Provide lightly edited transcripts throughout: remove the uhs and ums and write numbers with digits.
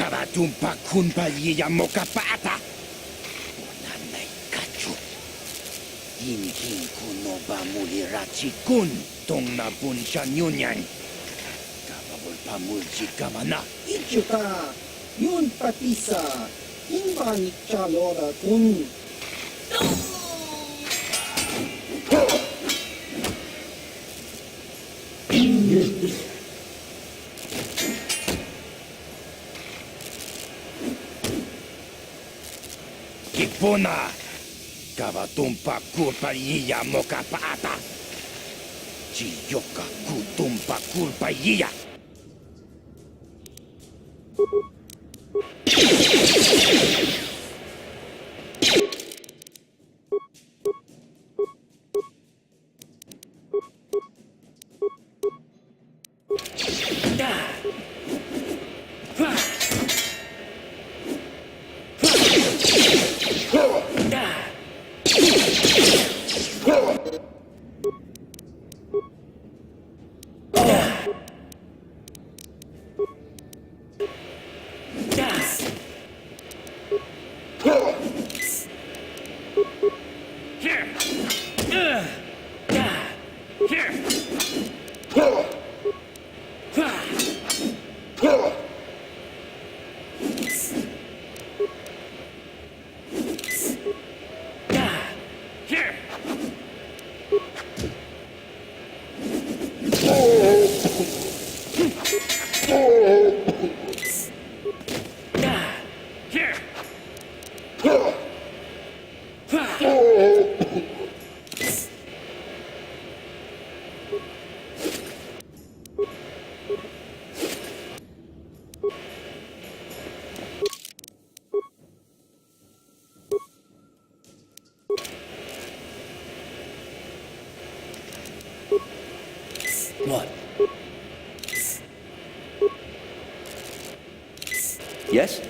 Karatumpa kunpa liya mokapata. Nanay kachu. Inhin kuno ba mulirachi kun tong nabun siya nyunyan. Kababol pa mulchi kamana. Ichuka, yun patisa, inbanik chalora kun. Kipuna, kawatumpa kulpa liya mokapata. Chiyoka kutumpa kulpa liya. What? Yes?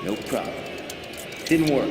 No problem. Didn't work.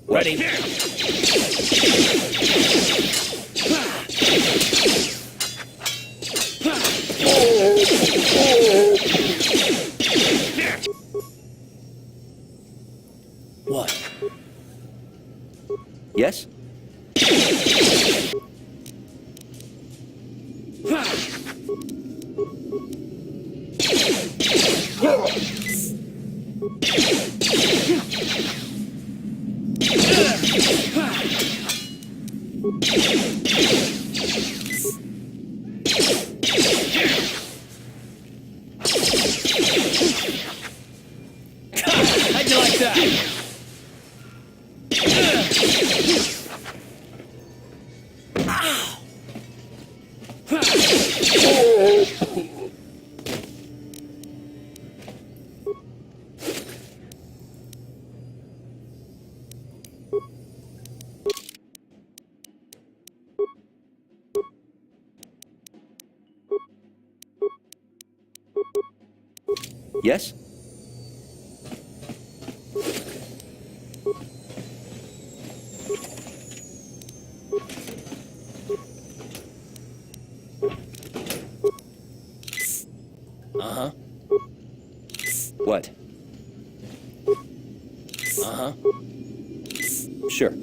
Ready? What? Yes? How'd you like that? Yes? Uh-huh. What? Uh-huh. Sure.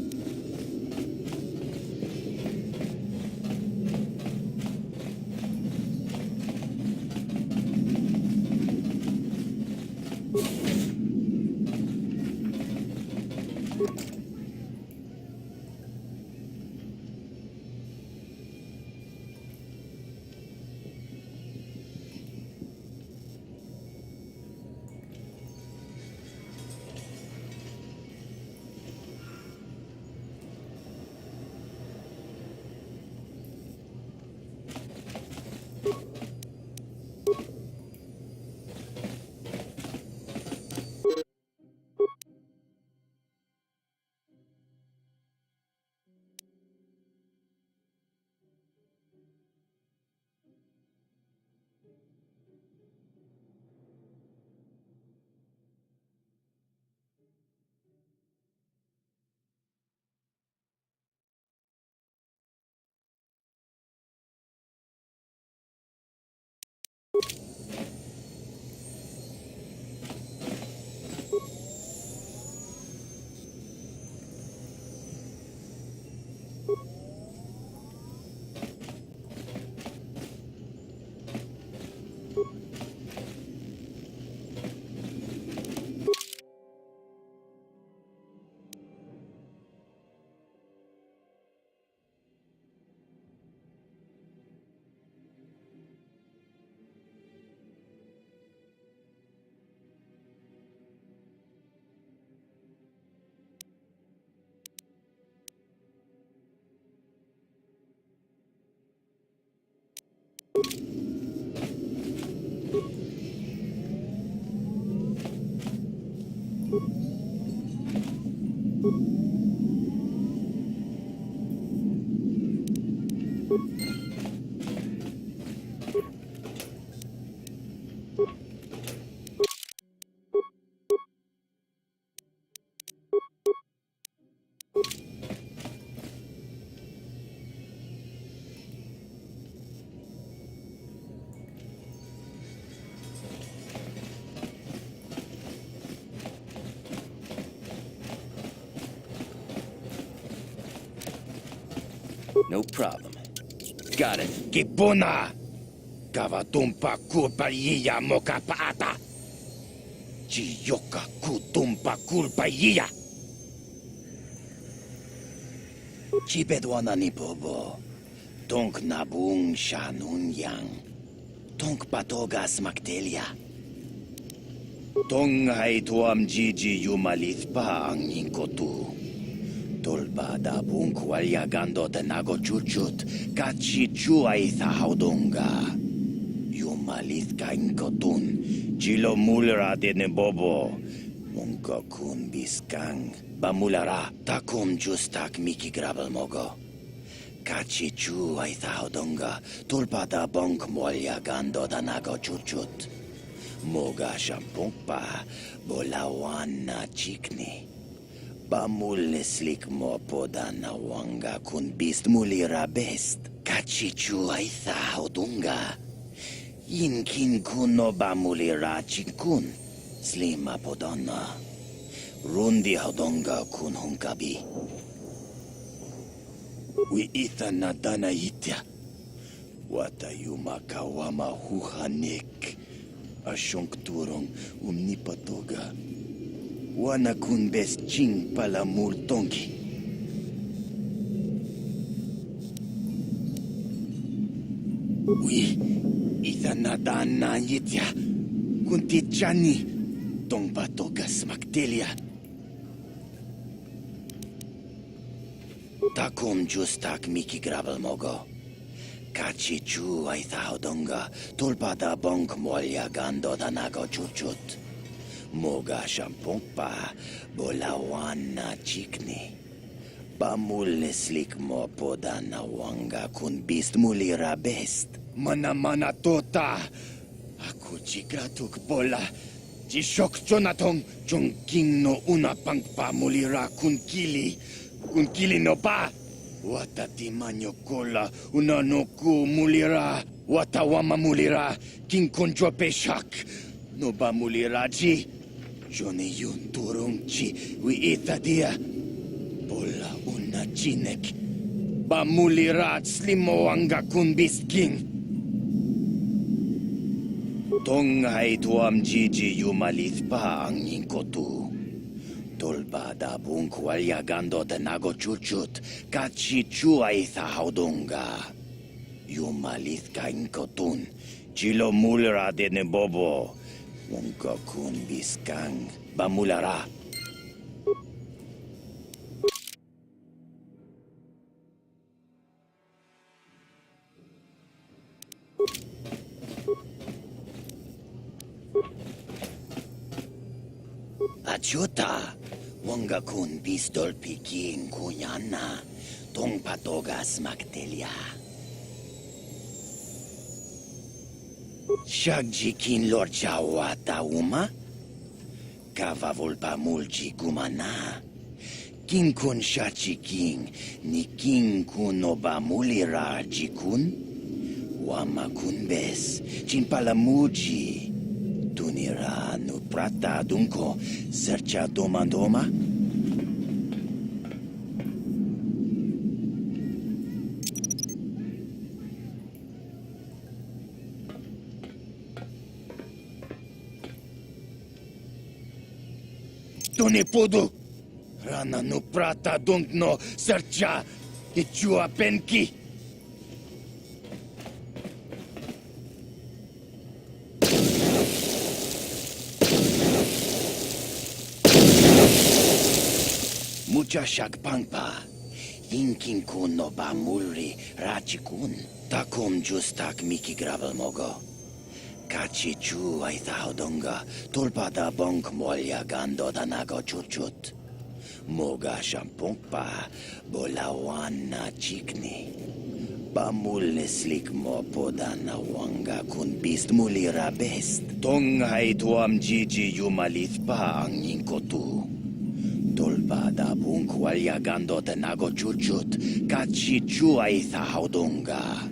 No problem. Got it. Kipuna! Kavatumpa kulpallia mokapata! Chiyoka kutumpa kulpallia! Chipedwana ni bobo. Tonk nabung shanun yang. Tonk patogas maktelia. Tong hai tuam jiji yumalit pa ang inkotu. Tolba da bung kwalyagando de nago chuchut. Kachi chuay sa haudonga. Yumalit ka inkotun. Chilo mulra de nebobo. Munka kun biskang. Bamulara takum justak miki grabel mogo. Kachi chu ay thaudonga, tulpa da bonk molya gando da nago chuchut. Moga shampungpa, bolawan na chikni. Bamul slik mo poda na wanga kun bist mulira best. Kachi chu ay thaudonga. Inkin kuno bamulira chinkun, slima podonna. Rundi haudonga kun hunkabi. We ita na dana itya. Wata yuma kawama huhanek. Asyong turong umnipatoga. Wana kun bes ching pala multongi. We ita na dana itya. Kunti chani. Tong patogas maktelia. Takum justak miki grabel mogo. Kachi chu ay thaudonga. Tulpa da bonk molya gando da nago chuchut. Moga shampungpa. Bolawan na chikni. Bamul slik mo poda na wanga kun bist mulira best. Mana tota. Aku chikratuk bola. Jishok jonatong. Chongking no una pangpa mulira kun kili. Kun kili no pa, wata ti manyo kola, una no ku mulira, wata wama mulira, king konjo peshak, no ba mulira ji, jone yun turong chi, wi ita dia, bola una chinek, ba mulira slimo anga kun bisking. Tong hai tuam jiji yumalit pa ang inkotu. Tolba da bung kwalyagando de nago chuchut, kachi chuay sa haudonga. Yumalit ka inkotun, chilo mulra de nebobo, munka kun biskang, bamulara. Achuta! Wanga kun pistol piking kunyana, tong patogas maktelia. Shagjikin lorcha wata uma, kava volpa mulji gumana. King kun shachiking, ni king kun oba mulira jikun, wama kun bes, chinpalamuji. Tunira no prata dunko, sercha domandoma? Tone podo! Rana no prata dunkno, sercha, ichua penki! Mucha shagpangpa, inkin kun no ba mulri rachikun, takum justak miki grabel mogo. Kachi chu ay thaudonga, tulpa da bonk molya gando da nago chuchut. Moga shampungpa, bolawan na chikni. Bamul slik mo poda na wanga kun bist mulira best. Tong hay tuam jiji yumalit pa ang inkotu. Tolba da bung kwalyagando de nago chuchut, kachi chuay sa haudonga.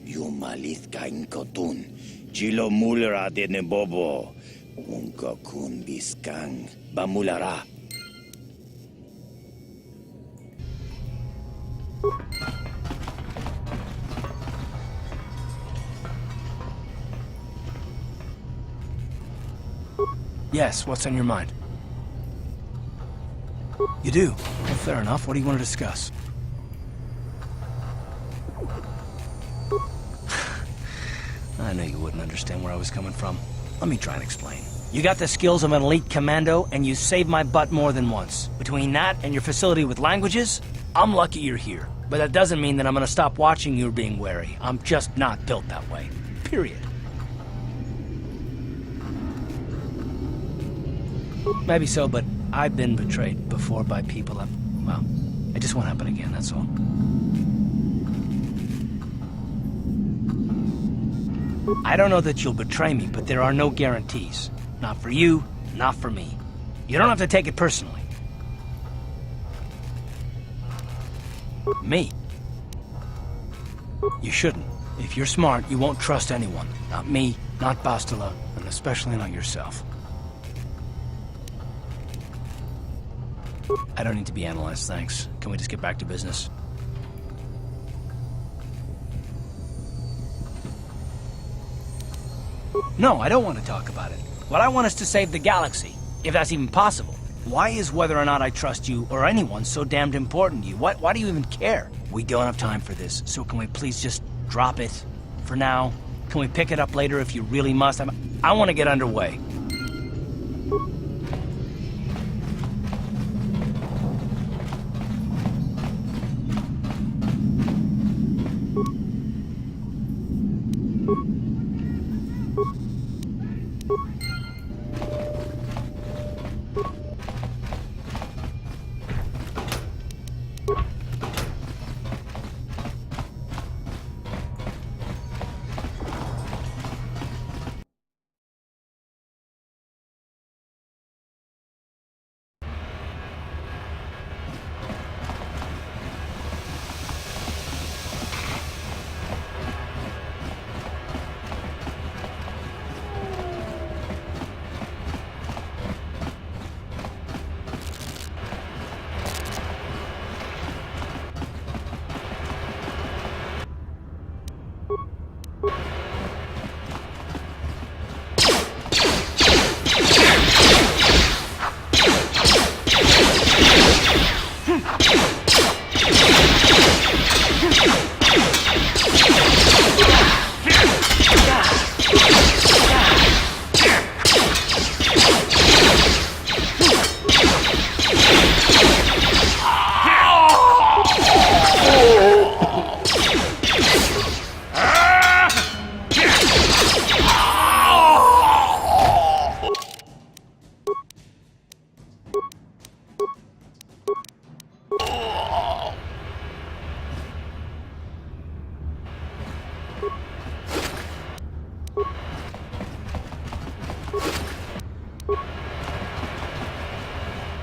Yumalit ka inkotun, chilo mulra de nebobo, munka kun biskang, bamulara. Yes, what's on your mind? You do? Well, fair enough. What do you want to discuss? I knew you wouldn't understand where I was coming from. Let me try and explain. You got the skills of an elite commando, and you saved my butt more than once. Between that and your facility with languages, I'm lucky you're here. But that doesn't mean that I'm gonna stop watching you being wary. I'm just not built that way. Period. Maybe so, but I've been betrayed before by people well, it just won't happen again, that's all. I don't know that you'll betray me, but there are no guarantees. Not for you, not for me. You don't have to take it personally. Me? You shouldn't. If you're smart, you won't trust anyone. Not me, not Bastila, and especially not yourself. I don't need to be analyzed, thanks. Can we just get back to business? No, I don't want to talk about it. What I want is to save the galaxy, if that's even possible. Why is whether or not I trust you or anyone so damned important to you? Why do you even care? We don't have time for this, so can we please just drop it for now? Can we pick it up later if you really must? I want to get underway.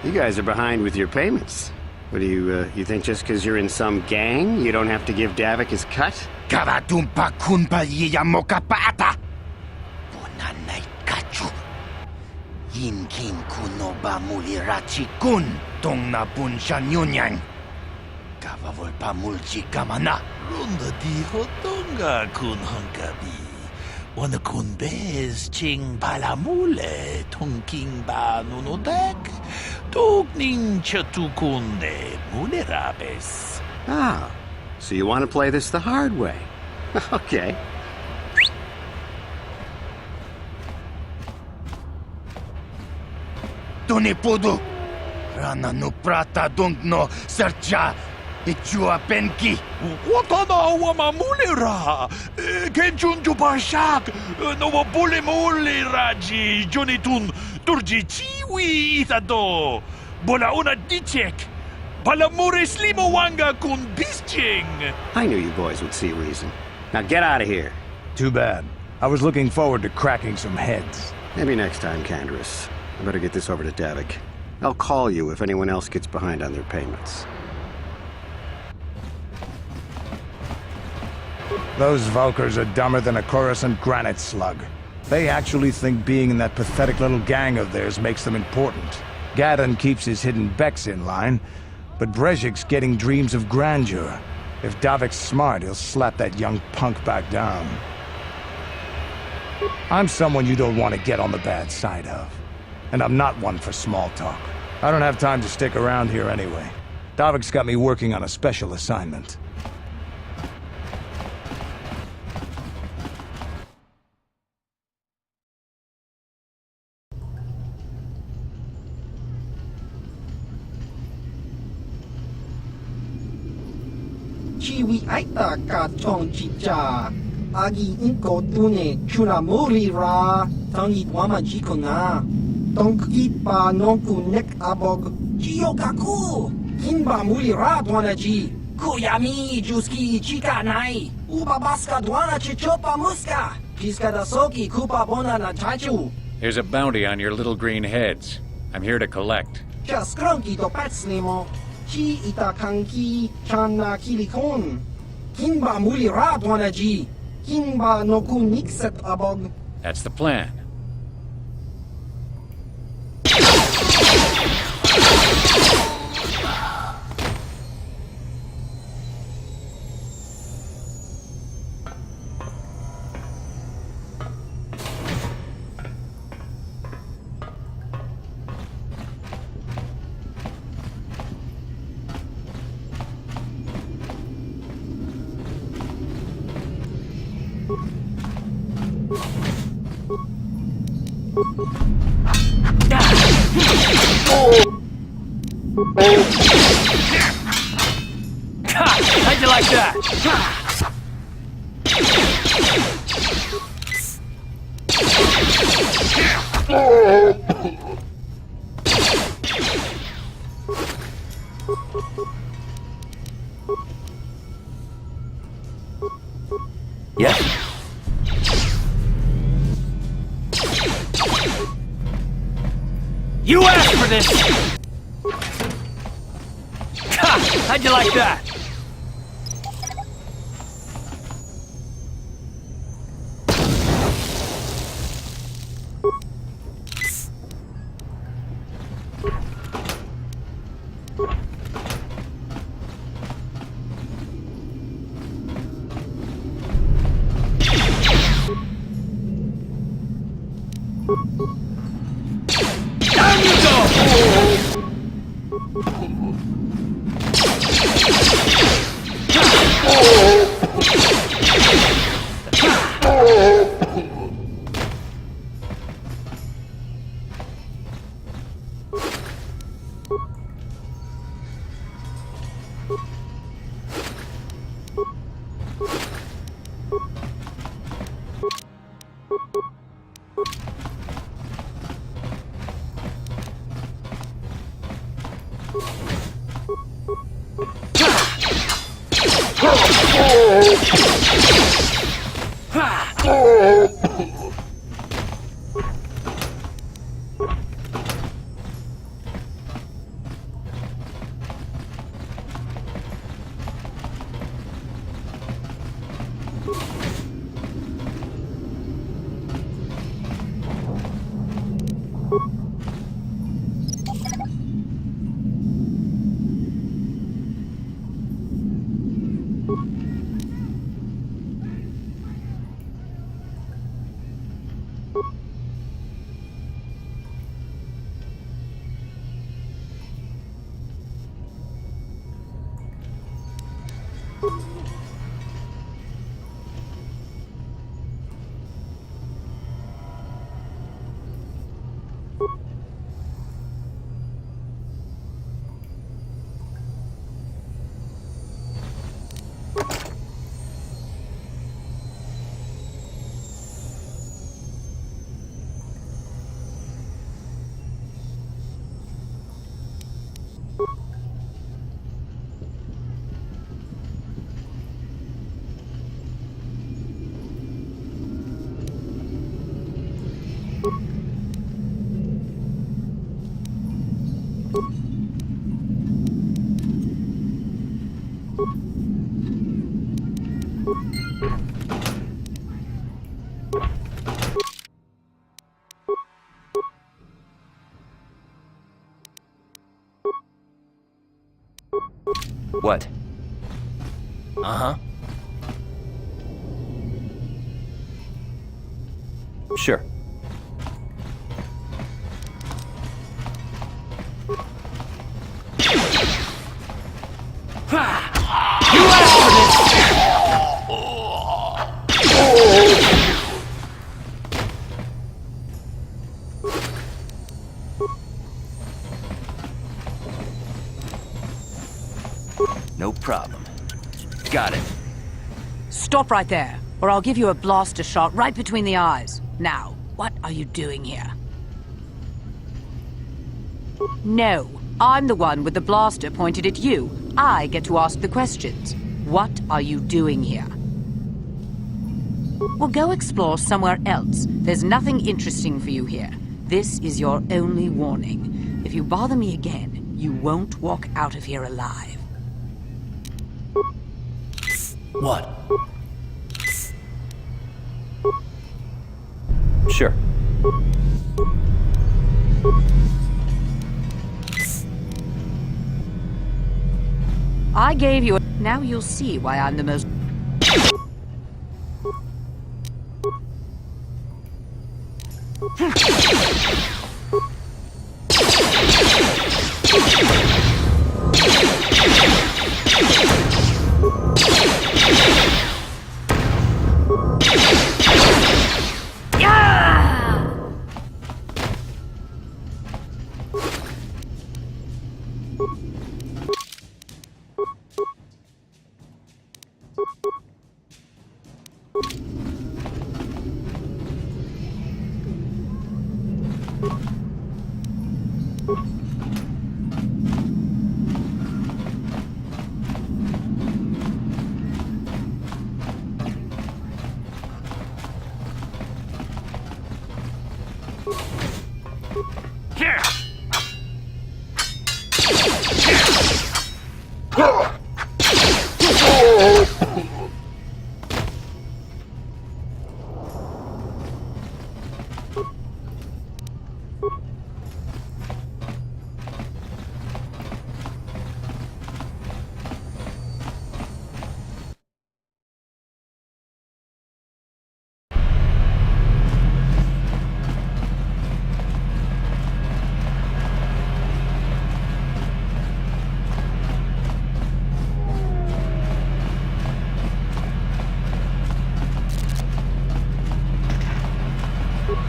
You guys are behind with your payments. What do you think just because you're in some gang, you don't have to give Davik his cut? Karatumpa kunpa yiyamokapata. Bonanay kachu. Yinkin kunoba mulirachi kun. Tong na bunshan yunyan. Kavavol pa mulchi kamana. Runda di hotonga kun hankabi. Wana kun bez ching palamule tongking ba nunodek. Togning chatukunde mulerabes. Ah, so you want to play this the hard way. Okay. Tunipudu. Rana no prata dungno sercha. Ichua penki. Watana wamamulera. Kenchunju bashak. No bulimuli raji jonitun. Turji chiwi itado. Bola una dichek. Palamure slimo wanga kun bisching. I knew you boys would see reason. Now get out of here. Too bad. I was looking forward to cracking some heads. Maybe next time, Canderous. I better get this over to Davik. I'll call you if anyone else gets behind on their payments. Those Valkyrs are dumber than a Coruscant granite slug. They actually think being in that pathetic little gang of theirs makes them important. Gadon keeps his hidden Becks in line, but Brezhik's getting dreams of grandeur. If Davik's smart, he'll slap that young punk back down. I'm someone you don't want to get on the bad side of. And I'm not one for small talk. I don't have time to stick around here anyway. Davik's got me working on a special assignment. Chiwi aita ka chong chicha. Agi inko tune chunamuri ra. Tangi wama jiko na. Tonki pa nonku nek abog. Jiyokaku. Kinba muli ra dwana ji. Kuyami juski chika nai. Uba baska dwana chichopa muska. Piska da soki kupa bona na tachu. There's a bounty on your little green heads. I'm here to collect. Just cronky to patslimo. Chi itakanki chana kilikon. Kinba muli ra dwana ji. Kinba noku nikset abog. That's the plan. How'd you like that? Yeah? You asked for this! How'd you like that? Down you go! What? Uh-huh. Sure. You asked for this! No problem. got it. Stop right there, or I'll give you a blaster shot right between the eyes. Now, what are you doing here? No, I'm the one with the blaster pointed at you. I get to ask the questions. What are you doing here? Well, go explore somewhere else. There's nothing interesting for you here. This is your only warning. If you bother me again, you won't walk out of here alive. What? Sure. I gave you a... Now you'll see why I'm the most...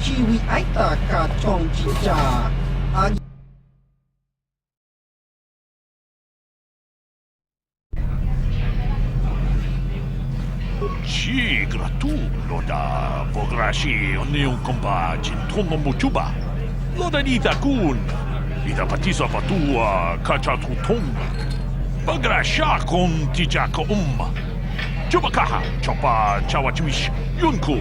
Chiwi aita ka chong chicha. Agi Ci gratulo da pograshi onion kompa jintono muchuba. Loda nita kun. Ita patisa patua kacha tutonga. Pagrasha kon tijaka Chubakaha chopa chawachuish yunku.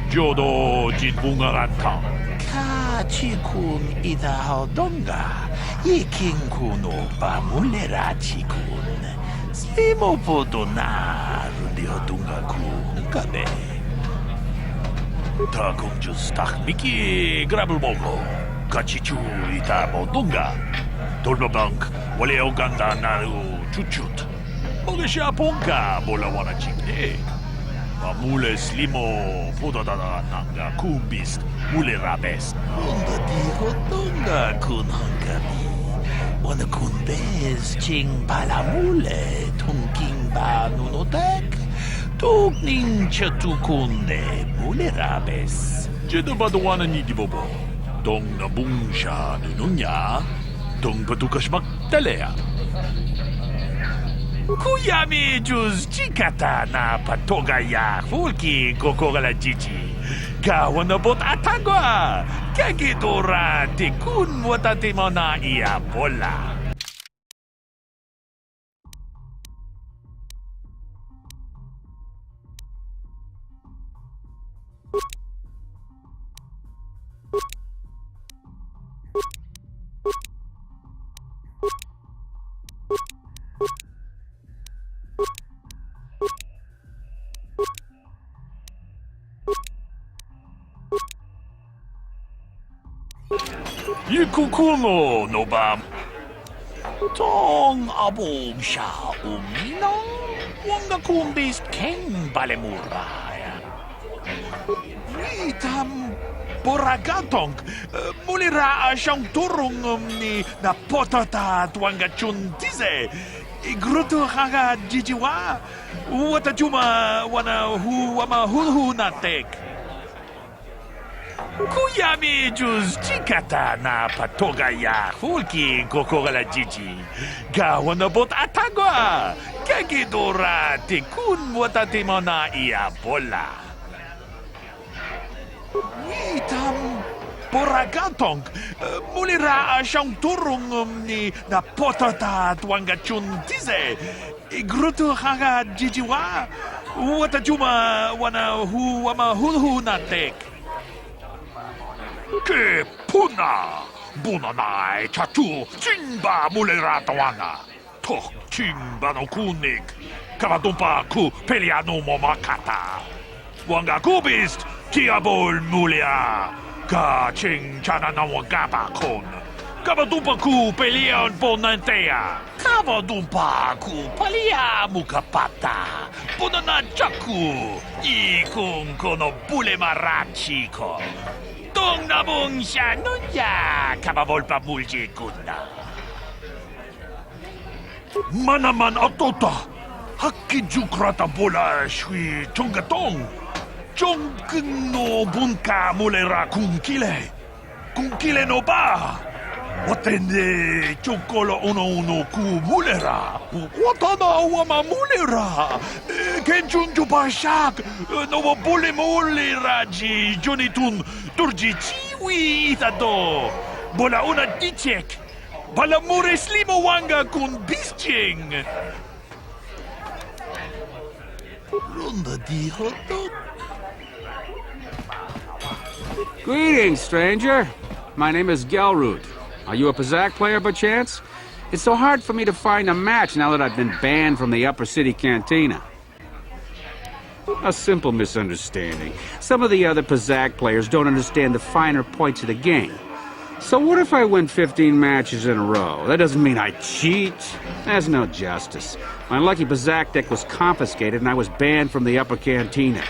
Jodo jinbunga ranta. Kachikun ita haudonga. Ikinkun opa mulerachi-kun. Slimo podona rudiodunga kun kabe. Takung jus takmiki grabel mogo. Kachichu ita modunga. Dolbabank wale oganda naru chuchut. Mogesha ponka bola wana chikne. Mule slimo fodadada nanga kumbist mule rabes. Unda digo donga kun hangabi. Wana kun bez ching palamule tungking ba nunotek. Tugning chatukunde mule rabes. Jedabadwana ni dibobo. Dong nabungsha nununya. Dong patukashmak talea. Kuyami juz chikata na patogaya fulki kokogala chichi. Kawanabot atagwa. Kagidora tikun watatimona iya bola. Yikukuno nobam. Tong abong siya uminang wanga kumbis king balemuraya. Itam boragatong mulira siyang turong ni napotata tuanga chuntize. Igruto haga jijiwa. Watajuma wana hu wama hulhu natek. Kuyami juz chikata na patogaya hulki kokogala jiji. Gawanabot atagwa. Kagidora tikun watatimona ia bola. Witam Boragatong, mulira siyang turong ni na potata tuangachun tize. Igruto haga jijiwa. Watajuma wana hu wama hulhu natek. Ke puna. Bunanai chatu chingba mulira tawanga. Tok chingba no kunik. Kavadumpa ku peliano momakata. Wanga kubist kiabol mulia. Ka ching chana na wagaba kon. Kabadumpa ku pelian ponantea. Kabadumpa ku palia mukapata. Punana chaku. Ikung kono bule marachiko. Tong nabong siya nunya. Kabavolpa mulji kunda. Manaman atota. Hakkijukrata bola shui chongatong. Chongkeng no bunka mulera kunkile. Kunkile no ba. Watende chokolo uno ku mulera. Watana wama mulera. Kenchunju bashak. No bule mulera ji jonitun turji chiwi itado. Bola una dichek. Bala mure slimo wanga kun bisching. Ronda di hotdog. Greetings, stranger. My name is Gelroot. Are you a Pazak player by chance? It's so hard for me to find a match now that I've been banned from the Upper City Cantina. A simple misunderstanding. Some of the other Pazak players don't understand the finer points of the game. So what if I win 15 matches in a row? That doesn't mean I cheat. There's no justice. My lucky Pazak deck was confiscated and I was banned from the Upper Cantina.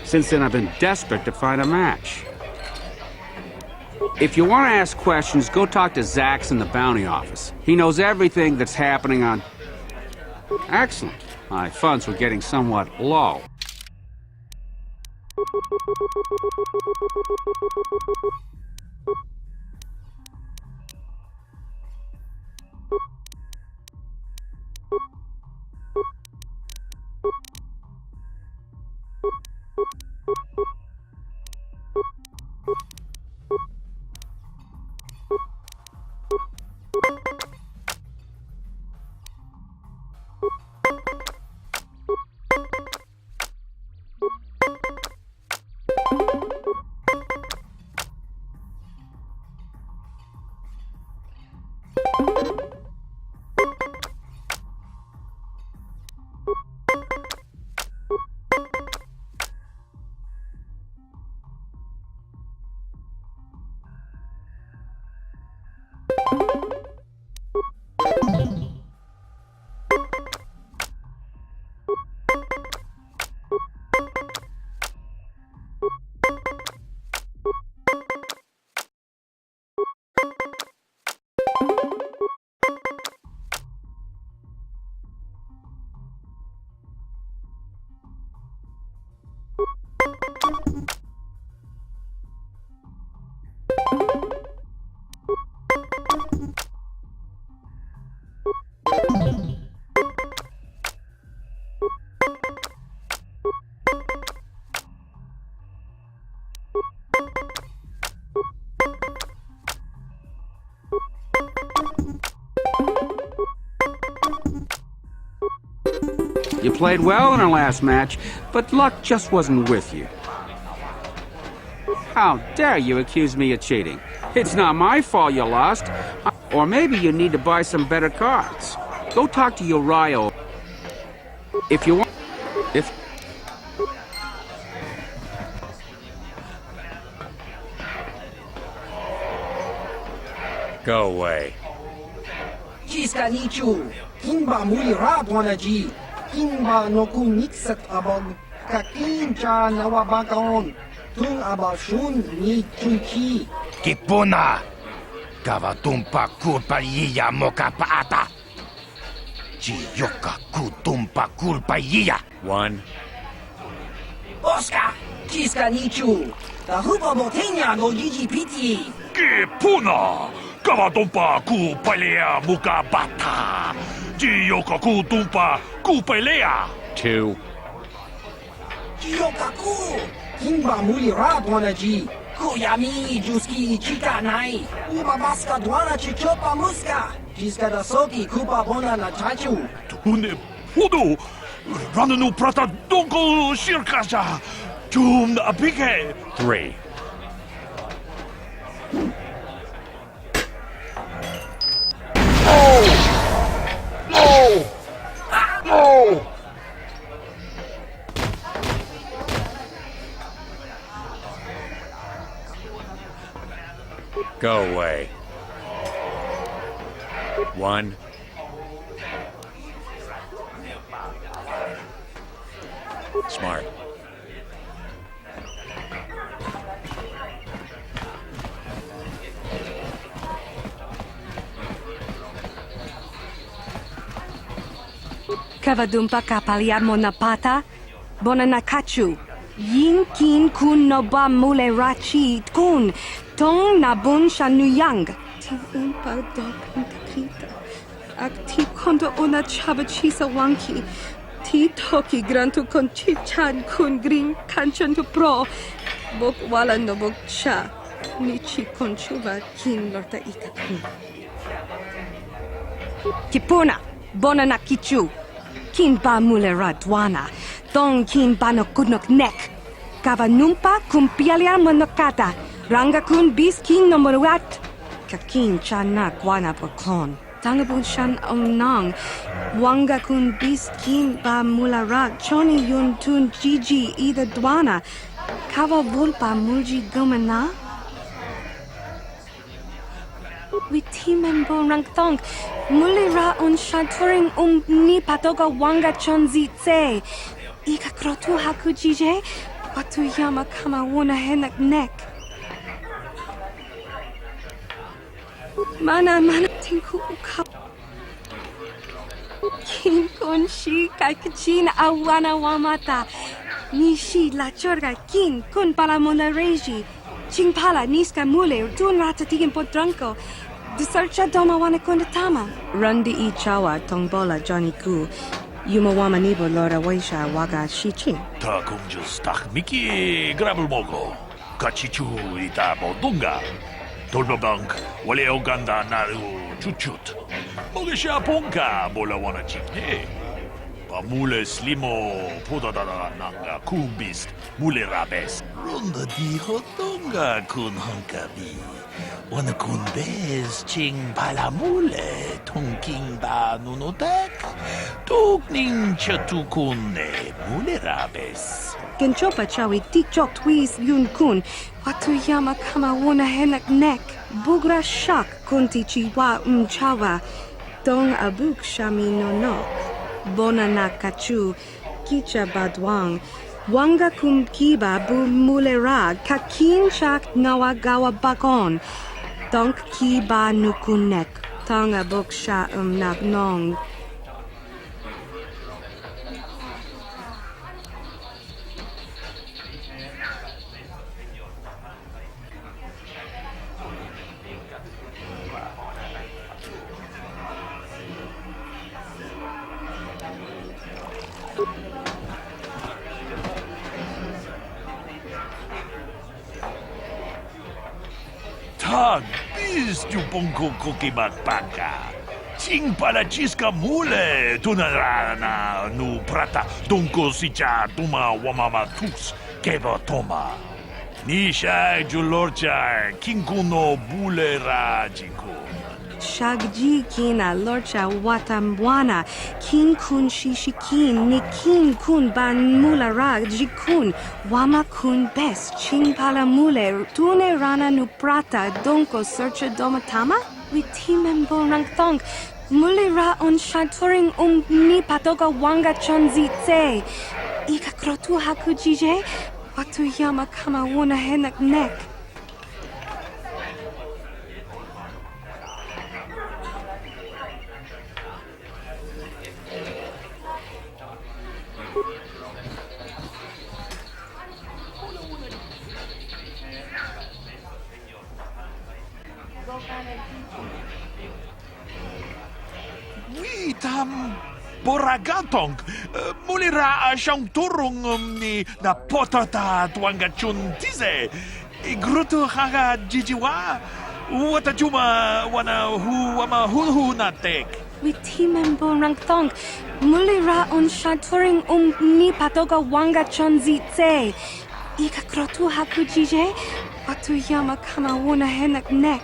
Since then, I've been desperate to find a match. If you want to ask questions, go talk to Zax in the bounty office. He knows everything that's happening on... Excellent. My funds were getting somewhat low. You played well in our last match, but luck just wasn't with you. How dare you accuse me of cheating? It's not my fault you lost. Or maybe you need to buy some better cards. Go talk to Uriah. If you want... If... Go away. Jiska nichu. Kimba muli rabwanaji. Kimba no kunixat abog. Kakincha nawabakon. Tung abashun ni chunchi. Kipuna. Kavatumpa kulpa yiya mokapaata. Chiyoka kutumpa kulpa yiya. One. Oscar! Jiska nichu. The hupa botenya no gigi piti. Ke puna! Kavatumpa ku palea muka bata! Jiyoka ku tumpa ku palea! 2. Jiyokaku. Kimba muli ra dwana ji. Kuyami juski chika nai. Uba baska dwana chichopa muska. Jiska da soki kupa bona na chachu. Tune pudu! Rananu prata donko shirkasha! Tum apike! 3. Go away. 1. Smart. Kavadumpa kapalia monapata, bonanakachu. Yin kin kun noba mule rachi kun, tong nabun shanuyang. Ti umpa dok intakrita. Ak ti kondo ona chabachisa wanki. Ti toki grantu kon chichan kun green kanchan to pro. Bok wala no bok cha. Nichi konchuva kin lorta itakun. Kipuna, bonanakichu. Kin ba mule radwana, tong kin ba no kunok nek. Kava numpa kumpialia monokata, ranga kun bis kin no moruat. Kakin chana guana bokon. Tangabun shan omnang, wanga kun bis kin ba mula rak, choni yun tun gigi ida dwana. Kava vulpa mulji gumana. Witimen rang thong, mulira on shanturing ni patoga wanga chonzi tse. Ika krotu haku jije, watu yama kama wuna henak nek. Mana tinku uka. Kin kon shi kakachina awana wamata. Nishi la chorga kin kun palamona reji. Chingpala niska mule tun ratatigen potranko. Disarcha doma wana kundatama. Rundi I chawa tongbola Johnny Ku. Yumawama nibo lora waisha waga shichi. Ta kumjus tak miki grabul mogo. Kachichu ita bodunga. Tolbabank wale oganda naru chuchut. Mogesha ponka bola wana chikne. Pamule slimo podadada nanga kumbist mule rabes. Ronda di hotonga kun hankabi. Wana kun bez ching palamule tongking ba nunotek. Tukning chatukune mule rabes. Genchopa chawi tikchok twis yun kun. Watu yama kama wuna henak nek. Bugra shak kunti chiwa chawa. Dong abuk shami no nok. Bona na kachu, kicha badwang, wanga kum kiba bu mulera, kakin chak nawagawa bakon, donk kiba nukunek, tanga boksha nagnong. Tag bis tu ponko koki bakpaka. Ching pala chiska mule tunarana nu prata donko sicha tuma wamama tus keva toma. Nisha julorcha kinkuno bule rajiko. Shagji kina lorcha watamwana, kin kun shishikin, ni kin kun ban mula rag jikun, wama kun bes, ching pala mule, tune rana nu prata, donko searcha domatama? Witimen bonang thong, mule ra on shanturing ni patoga wanga chonzi tse. Ika krotu haku jije, watu yama kama wuna henak nek. Watam Boragatong, Mulira siyang turong ni na potata tuangachun tise. Igruto haga jijiwa. Watajuma wana hu wama hulhu natek. Witimembo rangtong. Mulira on shaturing ni patoga wanga chonzi tse. Ika krotu hakujije. Watu yama kama wuna henak nek.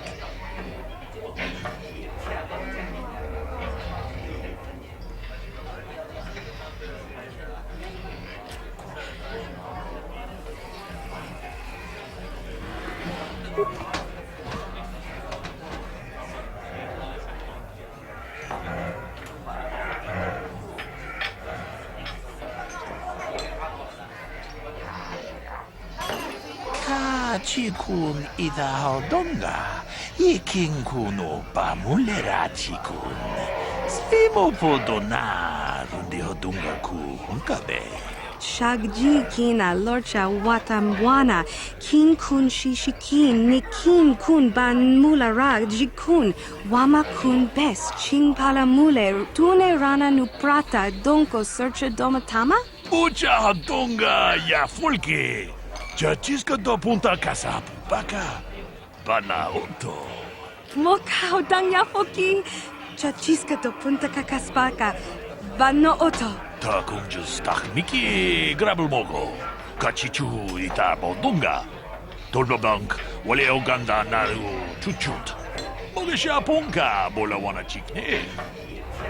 Chikun ida haldonga, iking kuno pamulera chikun. Slimo podona rundi hodunga ku hunkabe. Shagji kina lorcha watamwana, kin kun shishikin, ni kin kun ban mulara jikun, wama kun bes, ching palamule, tune rana nu prata, donko searcha domatama? Ucha haldonga ya fulke. Chachiska do punta casa baka. Bana oto. Mokao danya foki, chachiska do punta kakaspaka, bano oto. Ta kunjus takmiki grabul mogo. Kachichu ita bodunga. Tolba bank wale oganda naru chuchut. Mogesha ponka bola wana chikne.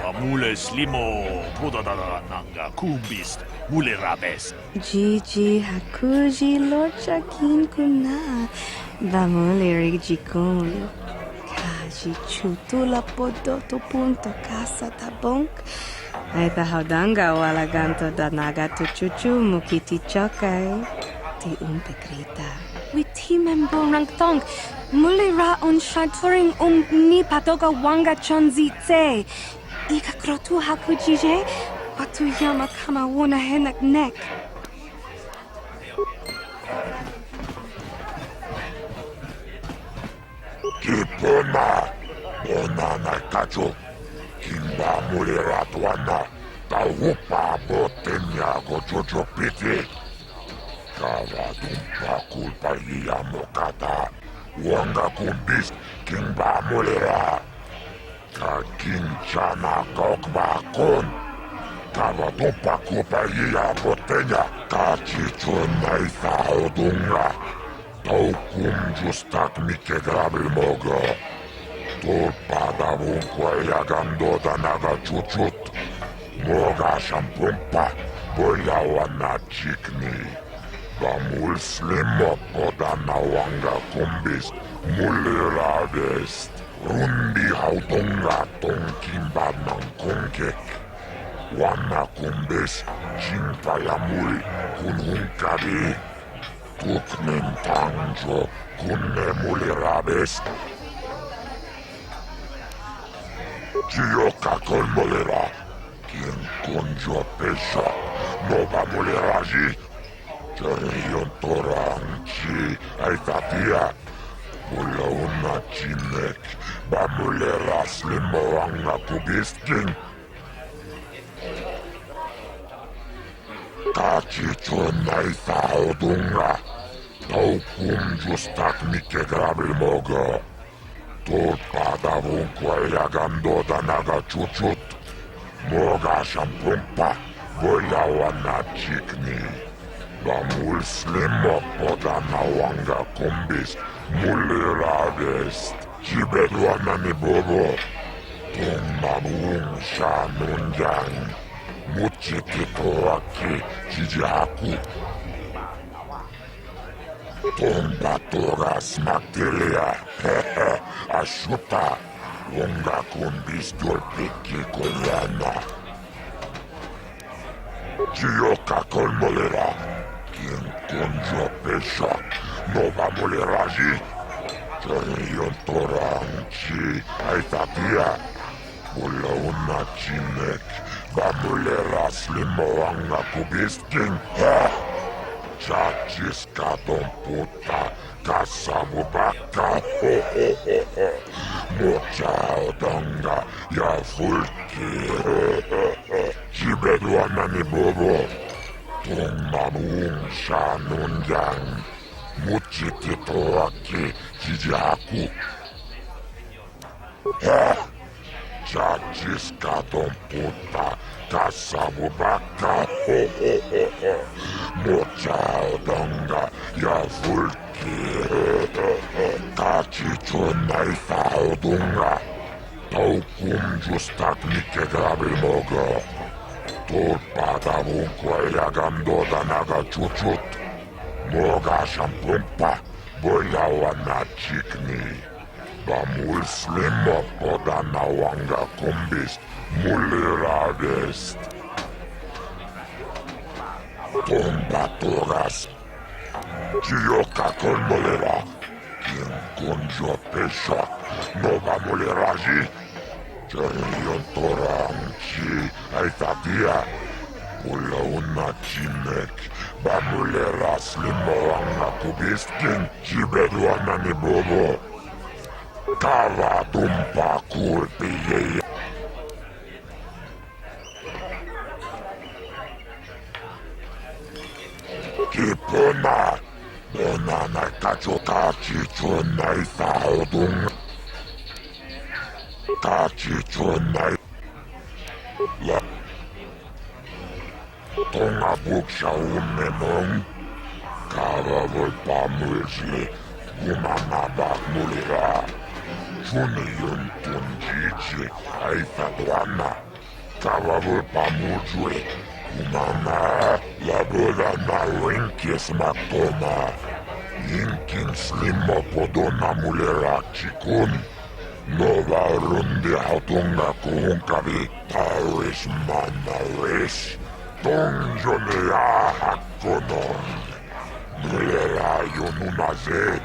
Amule slimo podadada nanga kumbist mule rabes. Gigi hakuji lorcha kin kuna, bamule rigjikun. Kaji chutula podoto punto casa tabonk. Aita haudanga wala ganto da naga tu chuchu mukiti chokai. Ti umpekrita. Witi membo rangtong. Mulira on shaturing ni patoga wanga chonzi tse. Ika krotu hakujije. Watu yama kama wuna henak nek. Kipona, ona na kacho, kimba mulera tuana, taupa botenya gojojo piti. Kawa tumpa kulpa iya mokata, wanga kumbis, kimba mulera. Ka kinchana kokba kon. Kawa tumpa kulpa iya botenya, ka chichona isa odunga. Taukum justak mike grabil mogo. Tulpada vunkua ja gandota naga chuchut. Moga shampumpa, bojawa na chikni. Bamul slimo podana wanga kumbis, mulira vest. Rundi hautonga tonkimba nang konkek. Wana kumbis, chimpa ja mul kun hunkadi. Tuknen tanjo kunne mulira vest. Gioca col molera, quien conjo pesha, no va moleraji. Jarion toranchi, aitatia, mula una chinek, va molera slimoanga kubiskin. Kachichon naisa odunga, taukum justak mike grabil mogo. Tulpada vunkua ja gandota naga chuchut. Moga shampumpa, bojawa na chikni. Bamul slimo podana wanga kumbis, mulira vest. Chibedwana ni bobo. Tungmabung sha nunjang. Muchikitoaki jijaku. Tomba toras materia, hehe, ashuta, wonga kumbis dolpiki koyana. Gioca col molera, quien conjo pesha, no va moleraji. Jarion toranchi, aitatia, mula una chinek, va molera slimo anga kubiskin, Чатчискатом пута касабубака Мочаодонга я фульки Чибедуанани бобо Тумамун шануньян Мучититоаки Чижаку Чатчискатом пута касабубака Мочаодонга я фульки Качичунай фаудунга Таукум жустак нике грабимога Тут падавунква ягандода нага чучут Мога шампумпа боляуана чикни Бамул слимо подана ванга кумбист Мулиравест Томба торас Чиока колмолера Кин конжо пешак Нова мулеражи Чернион торанчи Айтатия Пулауна чимек Бамулера слимоанга кубисткин Чибедуана не бобо Кава думпа курпиея Кипона Bonana kachokachi chonai faudung Kachi chonai La Tonga buksha umemong Kava volpa mulsli Gumana bak mulira Chuni yun tunjichi Aifadwana Kava volpa mujwe Gumana La boda na winkis matoma Yinkin slimo podona mulera chikun Nova rundi hautunga kuhunkavi Taris manaris Tonjone ya hakonon Mulera yonunaze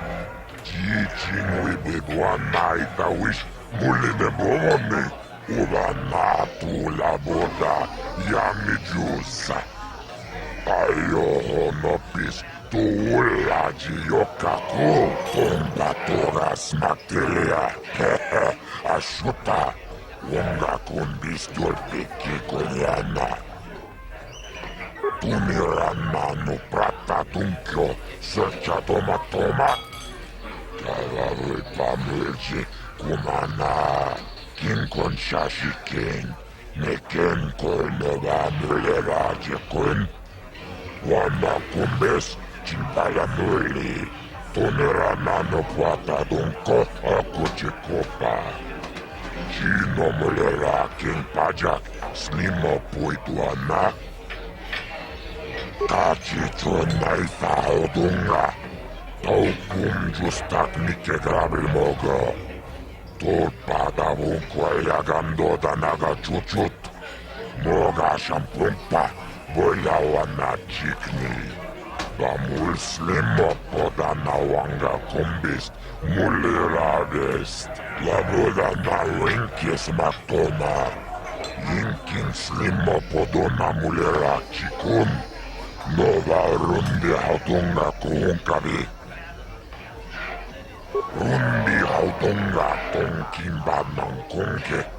Jichin wibigwana itawish Mulime bomoni Ulanatu la boda Yamijusa Ayo nopis Tuulaji yokaku Tombatoras materia Ashuta Wonga kundis dolpiki kolyana Tumirananu prata tunkyo Searcha toma Kalavui pamulji kumana Kinkon shashikin Neken kolnova mulera jekun Wama kumbes chimpala muli Tonera no puata dunko akuchikopa Chino mulera king pajak Slimo puituana Kachichonai faudunga Taukum justak nike grabilmoga Tulpada vunkwa yagandoda naga chuchut Moga shampumpa Boyawana chikni Bamul slimo podana wanga kumbist Muliravest Laboda na winkis matoma Yinkin slimo podona mulera chikun Nova rundi hautunga kuhunkavi Rundi hautunga tonkimba nankongek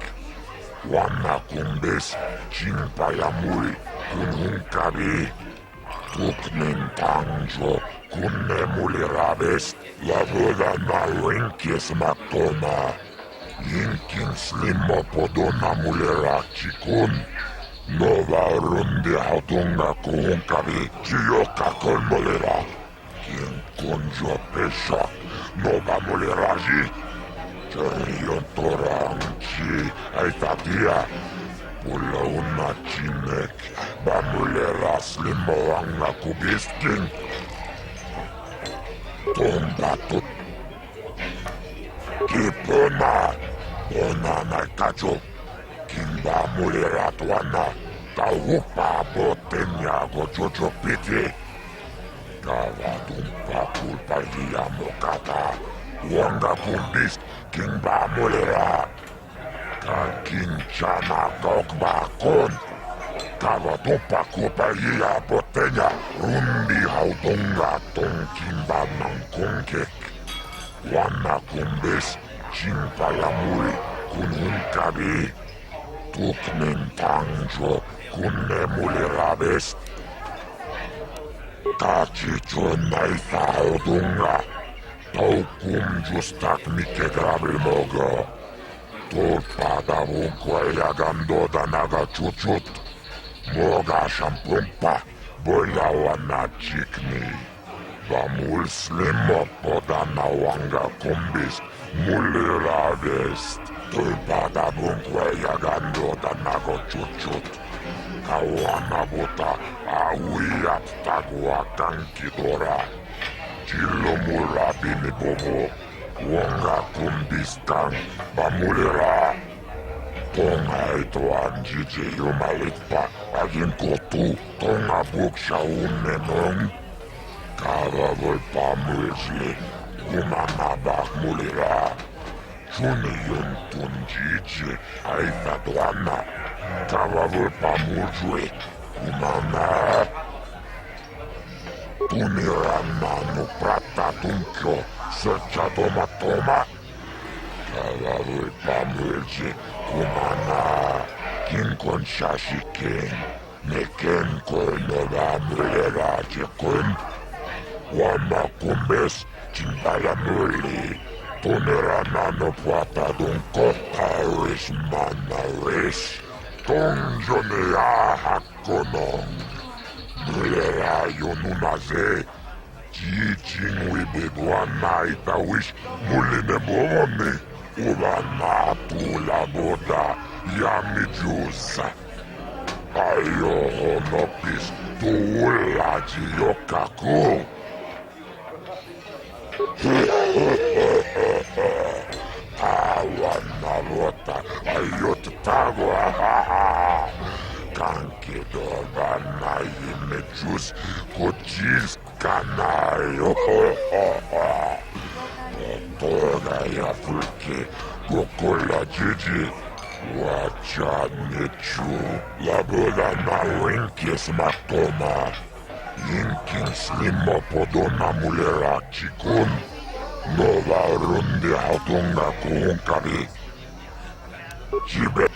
Wana kumbis chimpayamul kunhunkavi Tuknin tangjo kunne mulirabes Lavoda na winkis matoma Yinkin slimo podona mulera chikun Nova rundi hautunga kuhunkavi Chiyoka kolmolera Kin kunjo peshak Nova muleraji Чернион торанчи Айтатия Пулауна чимек Бамулера слимоанга кубисткин Томбатут Кипона Онана качо Кимба мулера туана Таупа ботеняго чочо пити Кавадумпа пулпа ямоката Wanga kumbist Kingba mulera Kakinchana tokba kon Kavatumpa kupaya potenya rundi haudonga tongkimba ng kongkek. Wana kumbes chimpalamuri kununkabi. Tuknen tangjo kunne mulirabes. Kachicho naitha haudonga. Taukum justak mike grabilmogo. Tulpada vunkwa gando danaga chuchut. Moga shampumpa, boila na chikni. Vamul slimo podana wanga kumbis, mulirabest. Tulpada bunkwe yagando danago chuchut. Kawana buta, awiyat tagwa kankidora. Chilo mula binibobo, wanga kumbis kang, vamulira. Tonga ito ang jiji yumalit pa agin kotu tonga buksha unenong karavol pa mulsi kumanabak mulira chuni yun tun jiji ay tatuana karavol pa mulsi kumana tuniran manu prata tunkyo secha toma karavol pa mulsi kumana kinkon shashiken neken koinova mulera jekon wama kumbes chimbalamuli toneranano puata dun kotaris manaris tongjonea hakonong mulera yonunaze jijingwi bedwana itawish muline bomone Ubana tula boda yami jusa. Ayo honopis tuula jiyokaku. Tawana rota ayot tagwa. Kanki dobana yime jus kochis kanayo. Toga ya fulke gokola jiji wacha nechu laboda na winkis matoma yinkin slimo podona mulera chikun nova rundi hatunga kuhunkabi jibe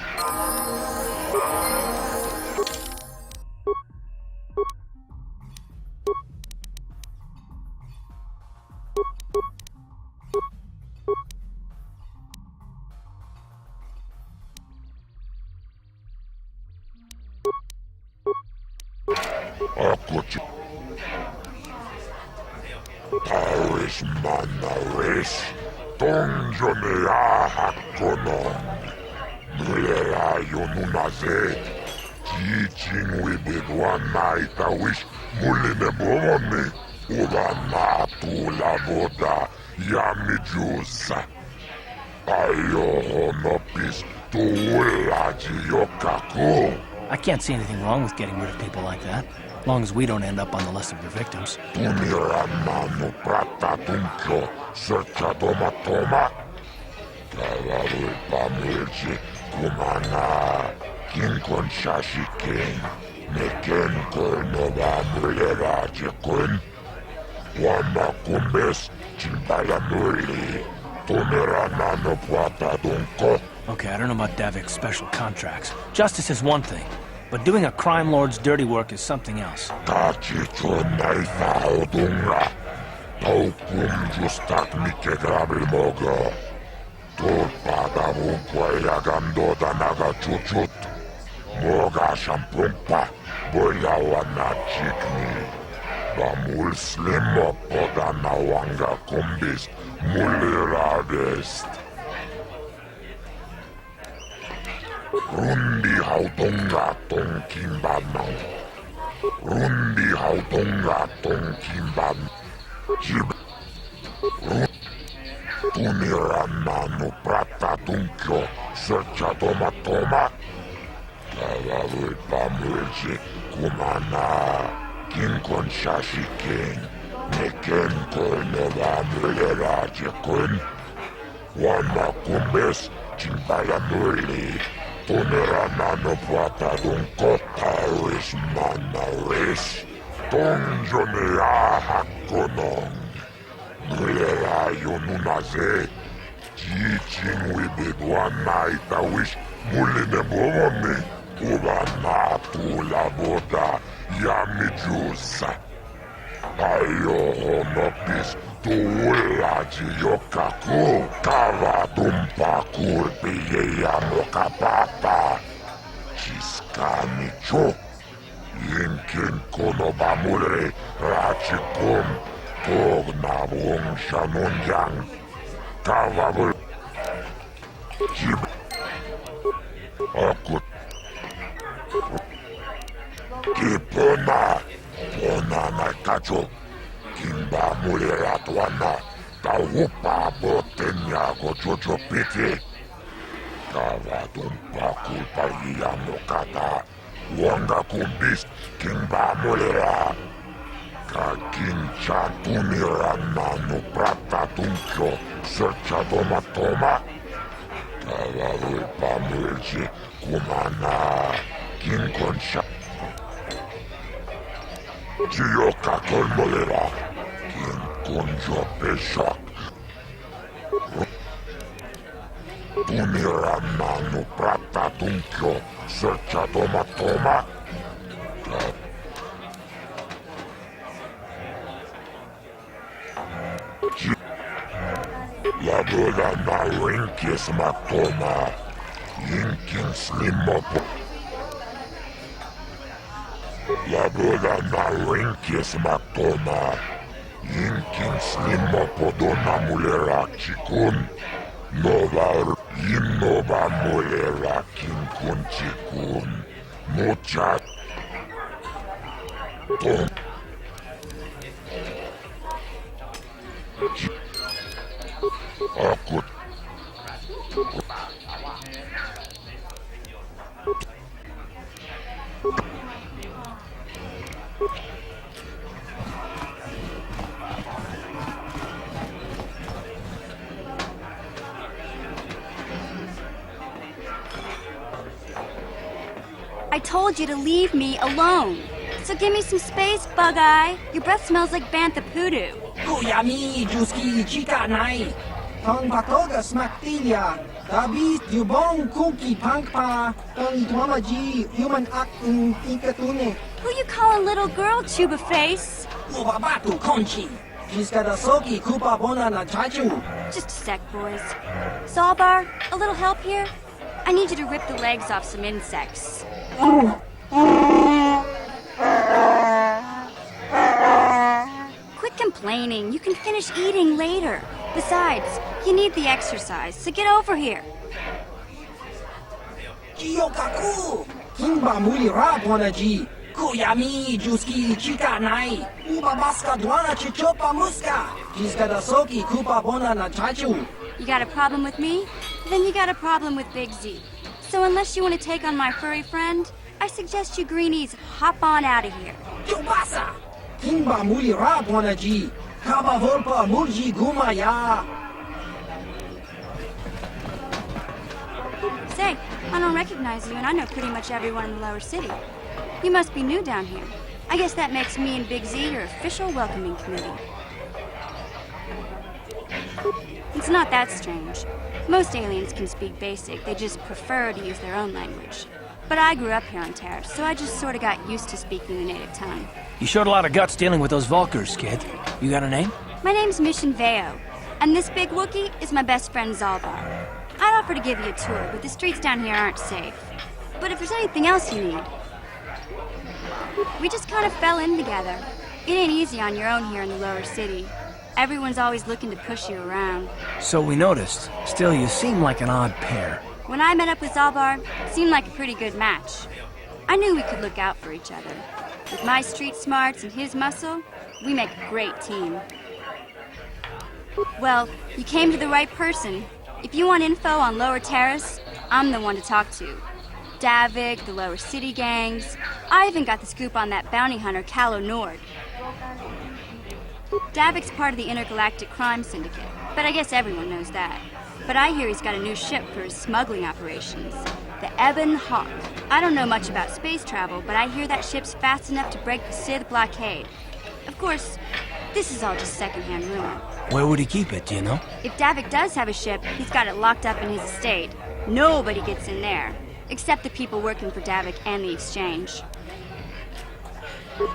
Akuchi Taris manaris Tongjonea hakonon Mulera yonunaze Jijingwi bedwana itawish Muline bomone Ubana tula boda Yami jusa Ayo honopis Tuula jiyokaku I can't see anything wrong with getting rid of people like that, as long as we don't end up on the list of your victims. Tuniramano prata tunkyo searcha toma Kavaru pamilji kumana kinkon shashiken neken koinova mulera jekon wama kumbes chimbalamuli Tuniranano puata dunko. Okay, I don't know about Davik's special contracts. Justice is one thing, but doing a crime lord's dirty work is something else. Kachicho naitha odunga. Taukum justak mike grabilmogo. Tulpada vunkwa yagando danaga chuchut. Moga shampumpa boila wana chikni. Vamul slimo podana wanga kumbis mulirabest. Rundi haudonga tongkimbanang. Rundi haudonga tongkimban. Jib. Tuniranano prata tunkyo searcha toma. Kavalu pamulji kumana kinkon shashiken neken koinova mulera jekon wama kumbes chimbalamuli Tonerana patadun kotaris manaris. Tonjonea hakonong. Nulera yonunaze. Jichin wibidwana itawish muline bomoni. Ubana tula boda yamijusa. Ayo honopis tuulaji yokaku. Kava tumpa kurpi yamokapapa. Chiskanicho. Yinkin konobamure rachikum. Tognabung shanunjang. Kavabul. Jib. Akut. Kipona. Pona na kacho. Kimba mulera tuana. Taupa botenya gojojo piti. Kavadum pakulpa yamokata. Wanga kumbis. Kimba mulera. Kakincha tunirana no prata tunkyo. Searcha doma toma. Kavadulpa mulji kumana. Kinkonsha. Chiyoka kolmolera. Kinkonjo peshak. Tunirana no prata tunkyo. Searcha doma toma. La boda na rinkis matoma. Yinkin slimopo. La boda na rinkis matoma. Yinkin slimopo dona mulera chikun. Nova yinova mulera kinkun chikun. Mucha. Tom. Akut. I told you to leave me alone. So give me some space, Bug-Eye. Your breath smells like bantha poodoo. Kuyami juski chika nai. Tong patoga smaktilia. Dabi yubong kuki pangpa. Tong itwamaji human ak ikatune. Who you calling little girl, Chuba Face? Ubabatu konchi. Jiskadasoki kupa bona na chachu. Just a sec, boys. Zalbar, a little help here? I need you to rip the legs off some insects. Quit complaining. You can finish eating later. Besides, you need the exercise, so get over here. Kiyokaku! Kimba muli rabwanaji. Kuyami juski chika nai. Ubabaska dwana chichopa muska. Jiskadasoki kupa bona na chachu. You got a problem with me? Then you got a problem with Big Z. So unless you want to take on my furry friend, I suggest you greenies hop on out of here. Chubasa! Kimba muli rabwanaji. Kaba volpa mulji gumaya. Say, I don't recognize you, and I know pretty much everyone in the lower city. You must be new down here. I guess that makes me and Big Z your official welcoming committee. It's not that strange. Most aliens can speak basic, they just prefer to use their own language. But I grew up here on Taris, so I just sort of got used to speaking the native tongue. You showed a lot of guts dealing with those Vulkars, kid. You got a name? My name's Mission Veo, and this big Wookiee is my best friend Zalbar. I'd offer to give you a tour, but the streets down here aren't safe. But if there's anything else you need... We just kind of fell in together. It ain't easy on your own here in the lower city. Everyone's always looking to push you around. So we noticed. Still, you seem like an odd pair. When I met up with Zalbar, it seemed like a pretty good match. I knew we could look out for each other. With my street smarts and his muscle, we make a great team. Well, you came to the right person. If you want info on Lower Terrace, I'm the one to talk to. Davik, the Lower City gangs. I even got the scoop on that bounty hunter, Calo Nord. Davik's part of the intergalactic crime syndicate, but I guess everyone knows that. But I hear he's got a new ship for his smuggling operations. the Ebon Hawk. I don't know much about space travel, but I hear that ship's fast enough to break the Sith blockade. Of course, this is all just secondhand rumor. Where would he keep it, do you know? If Davik does have a ship, he's got it locked up in his estate. Nobody gets in there, except the people working for Davik and the exchange.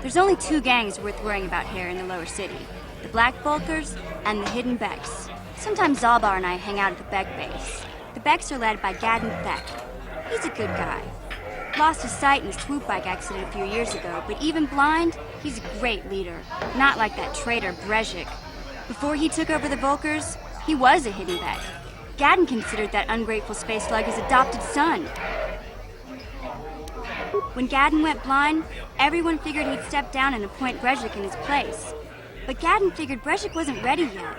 There's only two gangs worth worrying about here in the lower city. The Black Volkers and the Hidden Becks. Sometimes Zalbar and I hang out at the Beck base. The Becks are led by Gadden Thek. He's a good guy. Lost his sight in a swoop bike accident a few years ago, but even blind, he's a great leader. Not like that traitor Brezhik. Before he took over the Volkers, he was a Hidden Beck. Gadden considered that ungrateful space slug his adopted son. When Gadden went blind, everyone figured he'd step down and appoint Brezhik in his place. But Gadden figured Brezhik wasn't ready yet.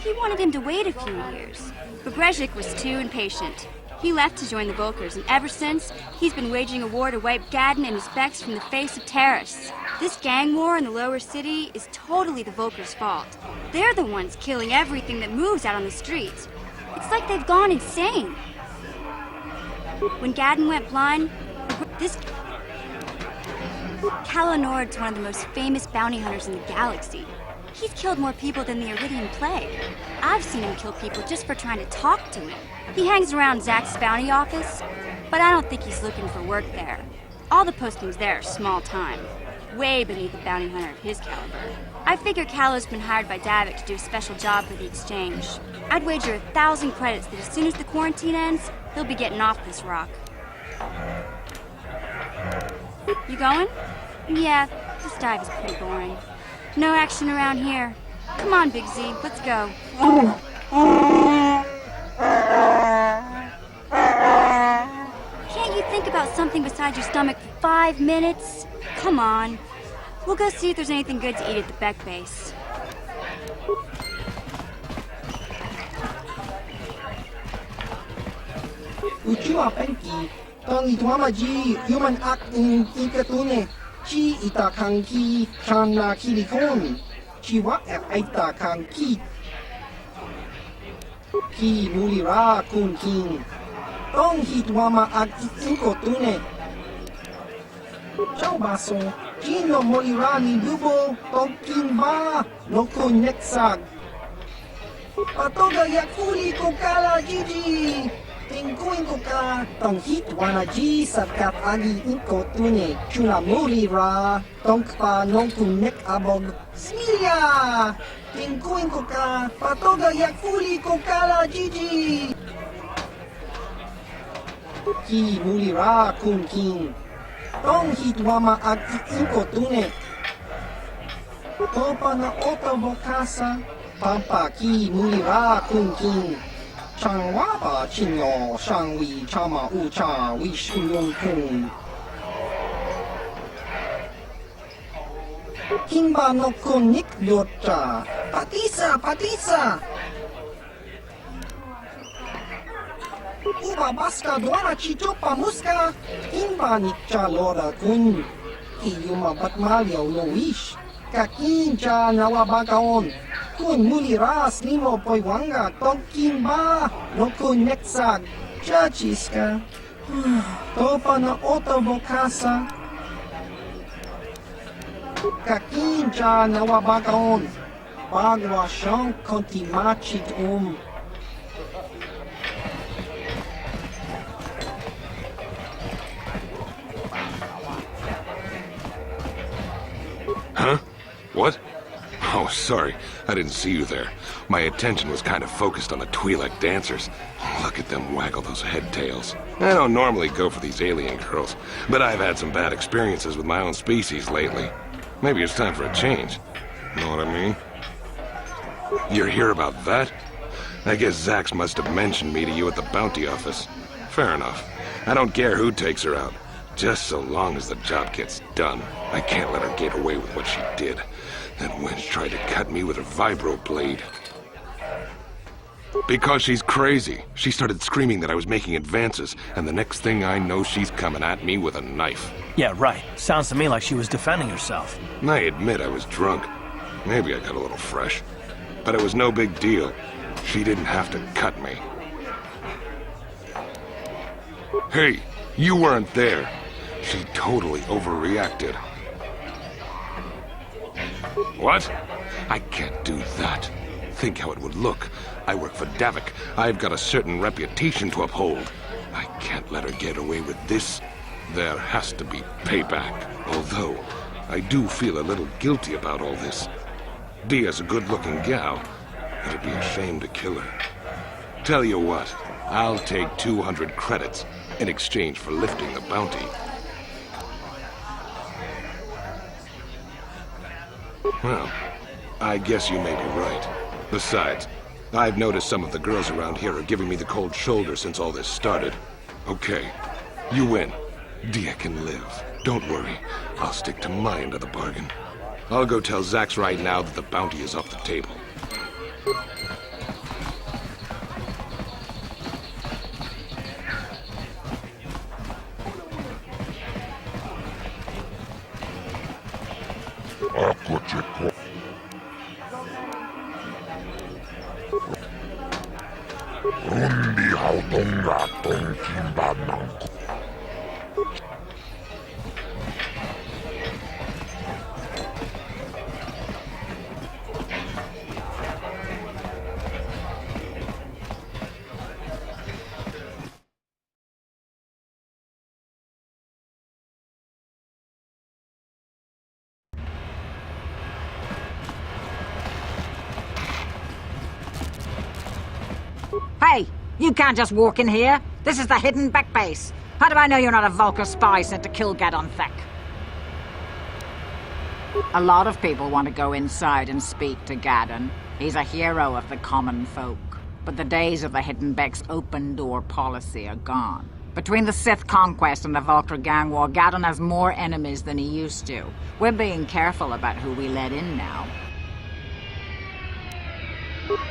He wanted him to wait a few years. But Brezhik was too impatient. He left to join the Volkers, and ever since, he's been waging a war to wipe Gadden and his Becks from the face of Tarris. This gang war in the lower city is totally the Volkers' fault. They're the ones killing everything that moves out on the streets. It's like they've gone insane. When Gadden went blind, this Kalanord's one of the most famous bounty hunters in the galaxy. He's killed more people than the Iridian Plague. I've seen him kill people just for trying to talk to him. He hangs around Zack's bounty office, but I don't think he's looking for work there. All the postings there are small time, way beneath a bounty hunter of his caliber. I figure Kalo's been hired by Davik to do a special job for the exchange. I'd wager 1,000 credits that as soon as the quarantine ends, he'll be getting off this rock. You going? Yeah, this dive is pretty boring. No action around here. Come on, Big Z, let's go. Can't you think about something besides your stomach for 5 minutes? Come on. We'll go see if there's anything good to eat at the Beck base. Uchiwa Penki, Tony Tuamaji, human act in Ikatune, Chi Itakanki, Chana Kilikon, Chiwa Aita Kanki, Ki Mulira Kun King, Tong Hitwama Act Inkotune, Chao Baso, Chino Molirani Dubo, Tong King Ba, Noko Nexag, Patoga Yakuli Kokala Gigi. Tingkuin ko ka, tong hitwana ji sakat agi inko tune, chula muri ra, tong pa nong kunek abog, smilya! Tingkuin ko ka, patoga yakuli ko kala jiji! Ki muri ra kun king, tong hitwama agi inko tune, topa na oto bokasa, pampa ki muri ra kun king. Changwaba Chinyo Shangwi Chama Ucha Wishuyong Kun Kimba no Kunik Yota Patisa Uba Baska Dwana Chichopa Muska Kimba Nikcha Lora Kun Kiyuma Batmalyo no wish Kakincha Nawabagaon Kun muliras nimo poiwanga tongking ba no kun nexag chachiska topa na otobokasa kakinja nawabagaon bagwa siyang kontimachit Huh? What? Oh, sorry. I didn't see you there. My attention was kind of focused on the Twi'lek dancers. Look at them waggle those head tails. I don't normally go for these alien girls, but I've had some bad experiences with my own species lately. Maybe it's time for a change. Know what I mean? You're here about that? I guess Zax must have mentioned me to you at the bounty office. Fair enough. I don't care who takes her out. Just so long as the job gets done. I can't let her get away with what she did. That wench tried to cut me with her vibro blade. Because she's crazy. She started screaming that I was making advances, and the next thing I know, she's coming at me with a knife. Yeah, right. Sounds to me like she was defending herself. I admit I was drunk. Maybe I got a little fresh. But it was no big deal. She didn't have to cut me. Hey, you weren't there. She totally overreacted. What? I can't do that. Think how it would look. I work for Davik. I've got a certain reputation to uphold. I can't let her get away with this. There has to be payback. Although, I do feel a little guilty about all this. Dia's a good-looking gal. It'd be a shame to kill her. Tell you what, I'll take 200 credits in exchange for lifting the bounty. Well, I guess you may be right. Besides, I've noticed some of the girls around here are giving me the cold shoulder since all this started. Okay, you win. Dia can live. Don't worry, I'll stick to my end of the bargain. I'll go tell Zax right now that the bounty is off the table. Rundi hautonga tonkin bananko. Hey, you can't just walk in here. This is the hidden back base. How do I know you're not a Vulcar spy sent to kill Gadon Thek? A lot of people want to go inside and speak to Gadon. He's a hero of the common folk. But the days of the Hidden Beck's open-door policy are gone. Between the Sith conquest and the Vulcar gang war, Gadon has more enemies than he used to. We're being careful about who we let in now.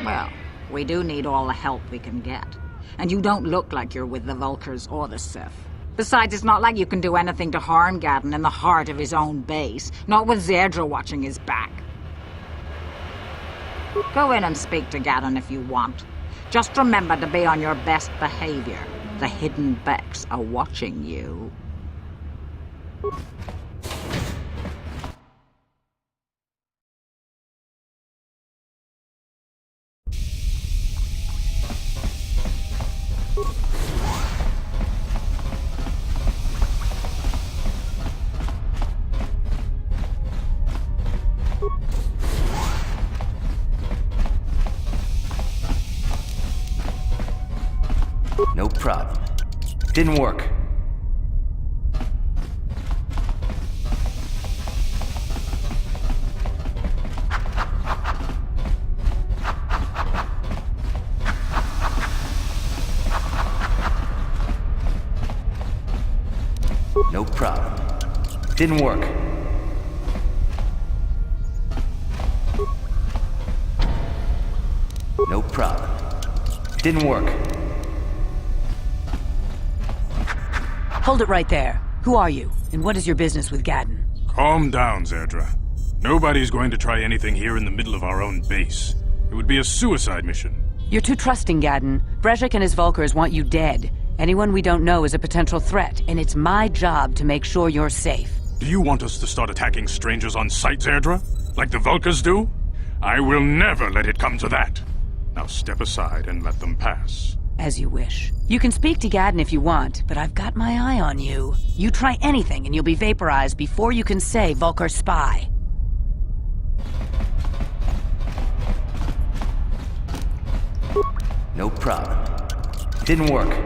Well, we do need all the help we can get. And you don't look like you're with the Vulcars or the Sith. Besides, it's not like you can do anything to harm Gadon in the heart of his own base, not with Zedra watching his back. Go in and speak to Gadon if you want. Just remember to be on your best behavior. The Hidden Becks are watching you. No problem. Didn't work. No problem. Didn't work. No problem. Didn't work. Hold it right there. Who are you, and what is your business with Gadon? Calm down, Zedra. Nobody's going to try anything here in the middle of our own base. It would be a suicide mission. You're too trusting, Gadon. Brezhik and his Vulcars want you dead. Anyone we don't know is a potential threat, and it's my job to make sure you're safe. Do you want us to start attacking strangers on sight, Zedra? Like the Vulcars do? I will never let it come to that. Now step aside and let them pass. As you wish. You can speak to Gadon if you want, but I've got my eye on you. You try anything and you'll be vaporized before you can say Vulcar spy. No problem. Didn't work.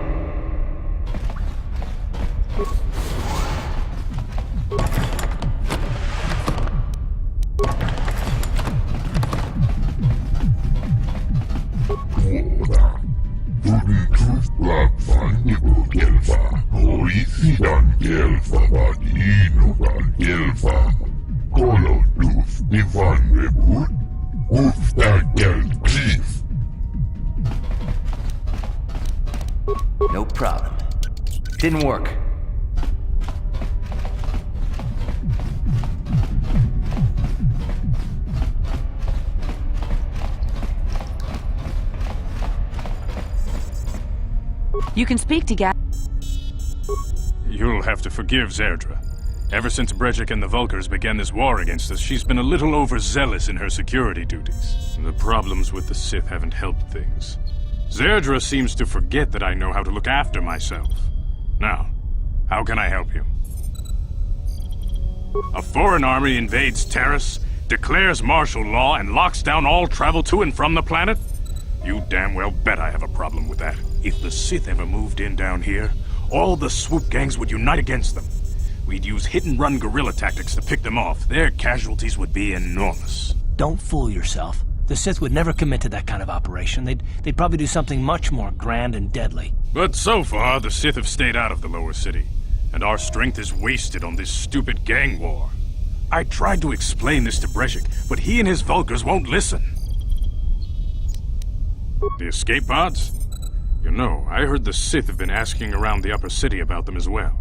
No problem. Didn't work. You can speak to Gadon. have to forgive Zerdra. Ever since Brejik and the Vulkars began this war against us, she's been a little overzealous in her security duties. The problems with the Sith haven't helped things. Zerdra seems to forget that I know how to look after myself. Now, how can I help you? A foreign army invades Taris, declares martial law, and locks down all travel to and from the planet? You damn well bet I have a problem with that. If the Sith ever moved in down here, all the swoop gangs would unite against them. We'd use hit-and-run guerrilla tactics to pick them off. Their casualties would be enormous. Don't fool yourself. The Sith would never commit to that kind of operation. They'd probably do something much more grand and deadly. But so far, the Sith have stayed out of the lower city, and our strength is wasted on this stupid gang war. I tried to explain this to Brejik, but he and his Vulkars won't listen. The escape pods? You know, I heard the Sith have been asking around the upper city about them as well.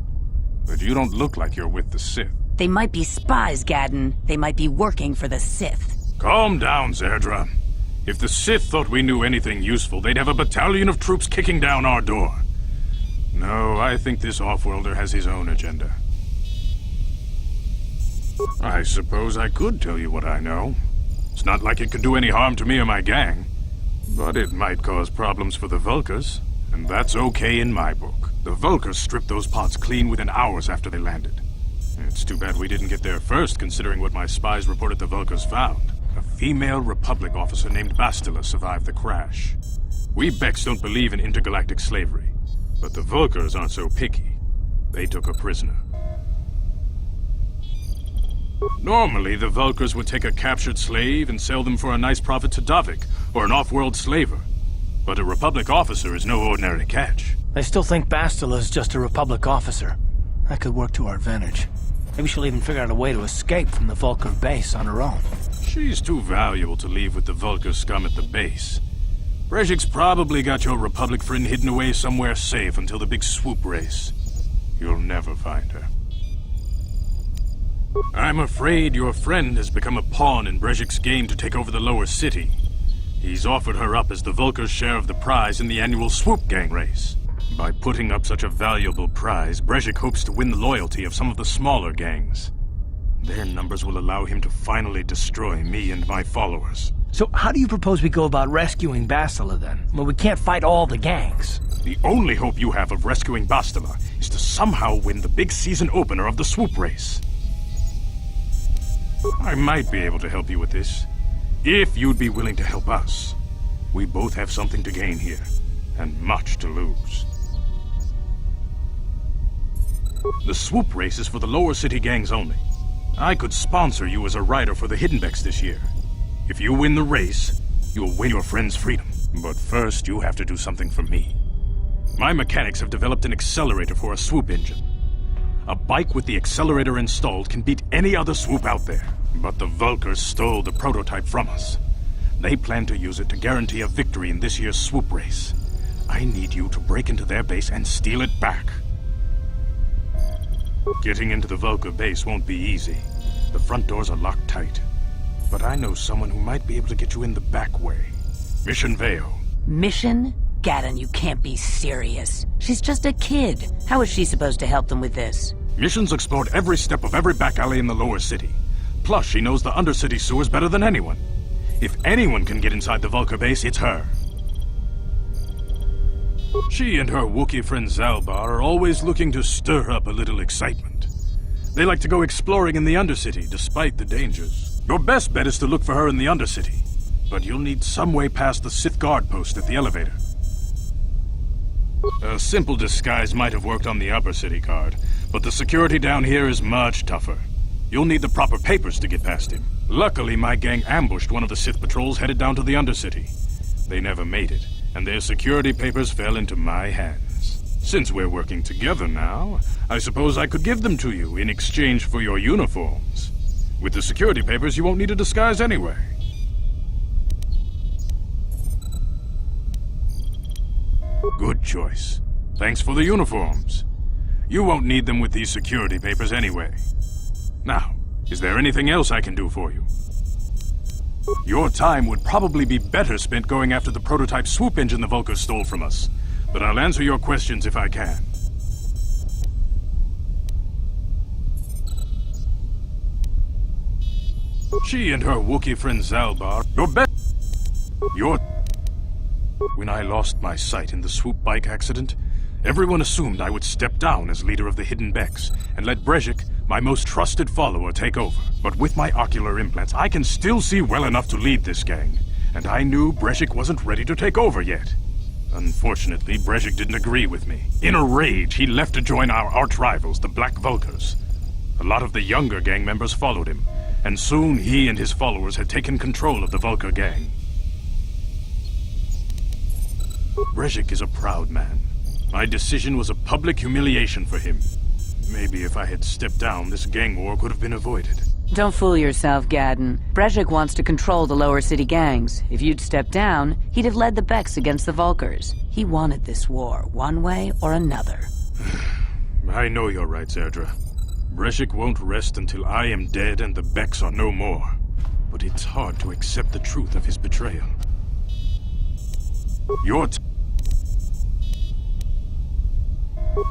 But you don't look like you're with the Sith. They might be spies, Gadden. They might be working for the Sith. Calm down, Zerdra. If the Sith thought we knew anything useful, they'd have a battalion of troops kicking down our door. No, I think this off-worlder has his own agenda. I suppose I could tell you what I know. It's not like it could do any harm to me or my gang. But it might cause problems for the Vulkars, and that's okay in my book. The Vulkars stripped those pods clean within hours after they landed. It's too bad we didn't get there first, considering what my spies reported the Vulkars found. A female Republic officer named Bastila survived the crash. We Becks don't believe in intergalactic slavery, but the Vulkars aren't so picky. They took her prisoner. Normally, the Vulkars would take a captured slave and sell them for a nice profit to Davik, or an off-world slaver. But a Republic officer is no ordinary catch. They still think Bastila is just a Republic officer. That could work to our advantage. Maybe she'll even figure out a way to escape from the Vulkar base on her own. She's too valuable to leave with the Vulkar scum at the base. Brejik's probably got your Republic friend hidden away somewhere safe until the big swoop race. You'll never find her. I'm afraid your friend has become a pawn in Brejik's game to take over the lower city. He's offered her up as the Vulkar's share of the prize in the annual swoop gang race. By putting up such a valuable prize, Brejik hopes to win the loyalty of some of the smaller gangs. Their numbers will allow him to finally destroy me and my followers. So how do you propose we go about rescuing Bastila then? Well, we can't fight all the gangs. The only hope you have of rescuing Bastila is to somehow win the big season opener of the swoop race. I might be able to help you with this, if you'd be willing to help us. We both have something to gain here, and much to lose. The swoop race is for the lower city gangs only. I could sponsor you as a rider for the Hiddenbecks this year. If you win the race, you'll win your friend's freedom. But first, you have to do something for me. My mechanics have developed an accelerator for a swoop engine. A bike with the accelerator installed can beat any other swoop out there. But the Vulkars stole the prototype from us. They plan to use it to guarantee a victory in this year's swoop race. I need you to break into their base and steal it back. Getting into the Vulkar base won't be easy. The front doors are locked tight. But I know someone who might be able to get you in the back way. Mission Veo. Mission? Gadden, you can't be serious. She's just a kid. How is she supposed to help them with this? Mission's explored every step of every back alley in the lower city. Plus, she knows the undercity sewers better than anyone. If anyone can get inside the Vulkar base, it's her. She and her Wookiee friend Zalbar are always looking to stir up a little excitement. They like to go exploring in the Undercity, despite the dangers. Your best bet is to look for her in the Undercity, but you'll need some way past the Sith guard post at the elevator. A simple disguise might have worked on the Upper City guard, but the security down here is much tougher. You'll need the proper papers to get past him. Luckily, my gang ambushed one of the Sith patrols headed down to the Undercity. They never made it, and their security papers fell into my hands. Since we're working together now, I suppose I could give them to you in exchange for your uniforms. With the security papers, you won't need a disguise anyway. Good choice. Thanks for the uniforms. You won't need them with these security papers anyway. Now, is there anything else I can do for you? Your time would probably be better spent going after the prototype swoop engine the Vulkars stole from us, but I'll answer your questions if I can. She and her Wookiee friend Zalbar, When I lost my sight in the swoop bike accident, everyone assumed I would step down as leader of the Hidden Becks and let Brezhik, my most trusted follower, take over. But with my ocular implants, I can still see well enough to lead this gang, and I knew Brezhik wasn't ready to take over yet. Unfortunately, Brezhik didn't agree with me. In a rage, he left to join our arch-rivals, the Black Vulkars. A lot of the younger gang members followed him, and soon he and his followers had taken control of the Vulkar gang. Brezhik is a proud man. My decision was a public humiliation for him. Maybe if I had stepped down, this gang war could have been avoided. Don't fool yourself, Gadden. Brezhik wants to control the lower city gangs. If you'd stepped down, he'd have led the Becks against the Vulkars. He wanted this war, one way or another. I know you're right, Zerdra. Brezhik won't rest until I am dead and the Becks are no more. But it's hard to accept the truth of his betrayal.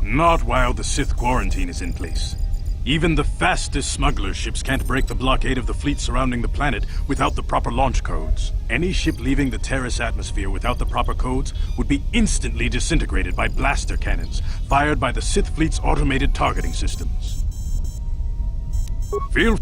Not while the Sith quarantine is in place. Even the fastest smuggler ships can't break the blockade of the fleet surrounding the planet without the proper launch codes. Any ship leaving the Tarris atmosphere without the proper codes would be instantly disintegrated by blaster cannons, fired by the Sith fleet's automated targeting systems. Feel...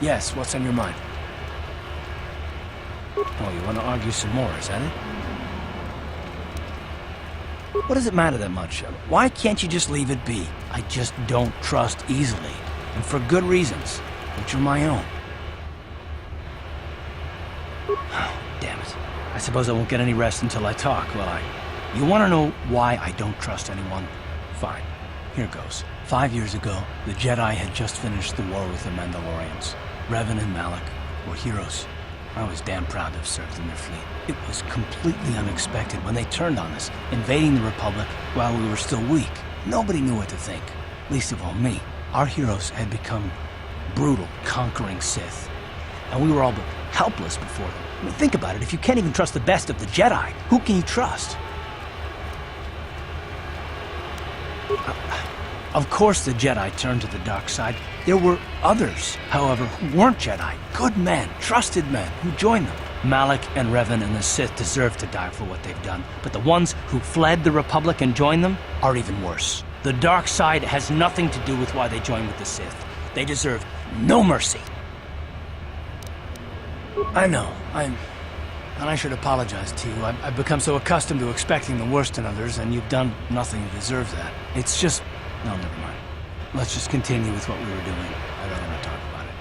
Yes, what's on your mind? Oh, you want to argue some more, is that it? What does it matter that much? Why can't you just leave it be? I just don't trust easily, and for good reasons, which are my own. Oh, damn it. I suppose I won't get any rest until I talk, will I? You want to know why I don't trust anyone? Fine. Here goes. 5 years ago, the Jedi had just finished the war with the Mandalorians. Revan and Malak were heroes. I was damn proud to have served in their fleet. It was completely unexpected when they turned on us, invading the Republic while we were still weak. Nobody knew what to think, least of all me. Our heroes had become brutal, conquering Sith, and we were all but helpless before them. I mean, think about it. If you can't even trust the best of the Jedi, who can you trust? Of course the Jedi turned to the dark side. There were others, however, who weren't Jedi. Good men, trusted men, who joined them. Malak and Revan and the Sith deserve to die for what they've done, but the ones who fled the Republic and joined them are even worse. The dark side has nothing to do with why they joined with the Sith. They deserve no mercy. I know, and I should apologize to you. I've become so accustomed to expecting the worst in others, and you've done nothing to deserve that. It's just... No, never mind. Let's just continue with what we were doing. I don't want to talk about it.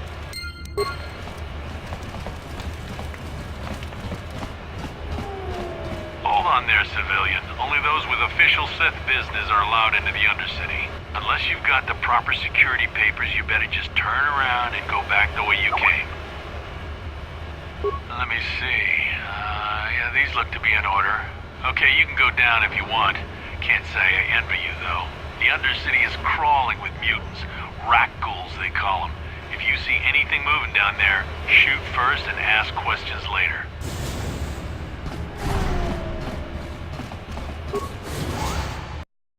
Hold on there, civilian. Only those with official Sith business are allowed into the Undercity. Unless you've got the proper security papers, you better just turn around and go back the way you came. Let me see. Yeah, these look to be in order. Okay, you can go down if you want. Can't say I envy you, though. The Undercity is crawling with mutants. Rat ghouls, they call them. If you see anything moving down there, shoot first and ask questions later.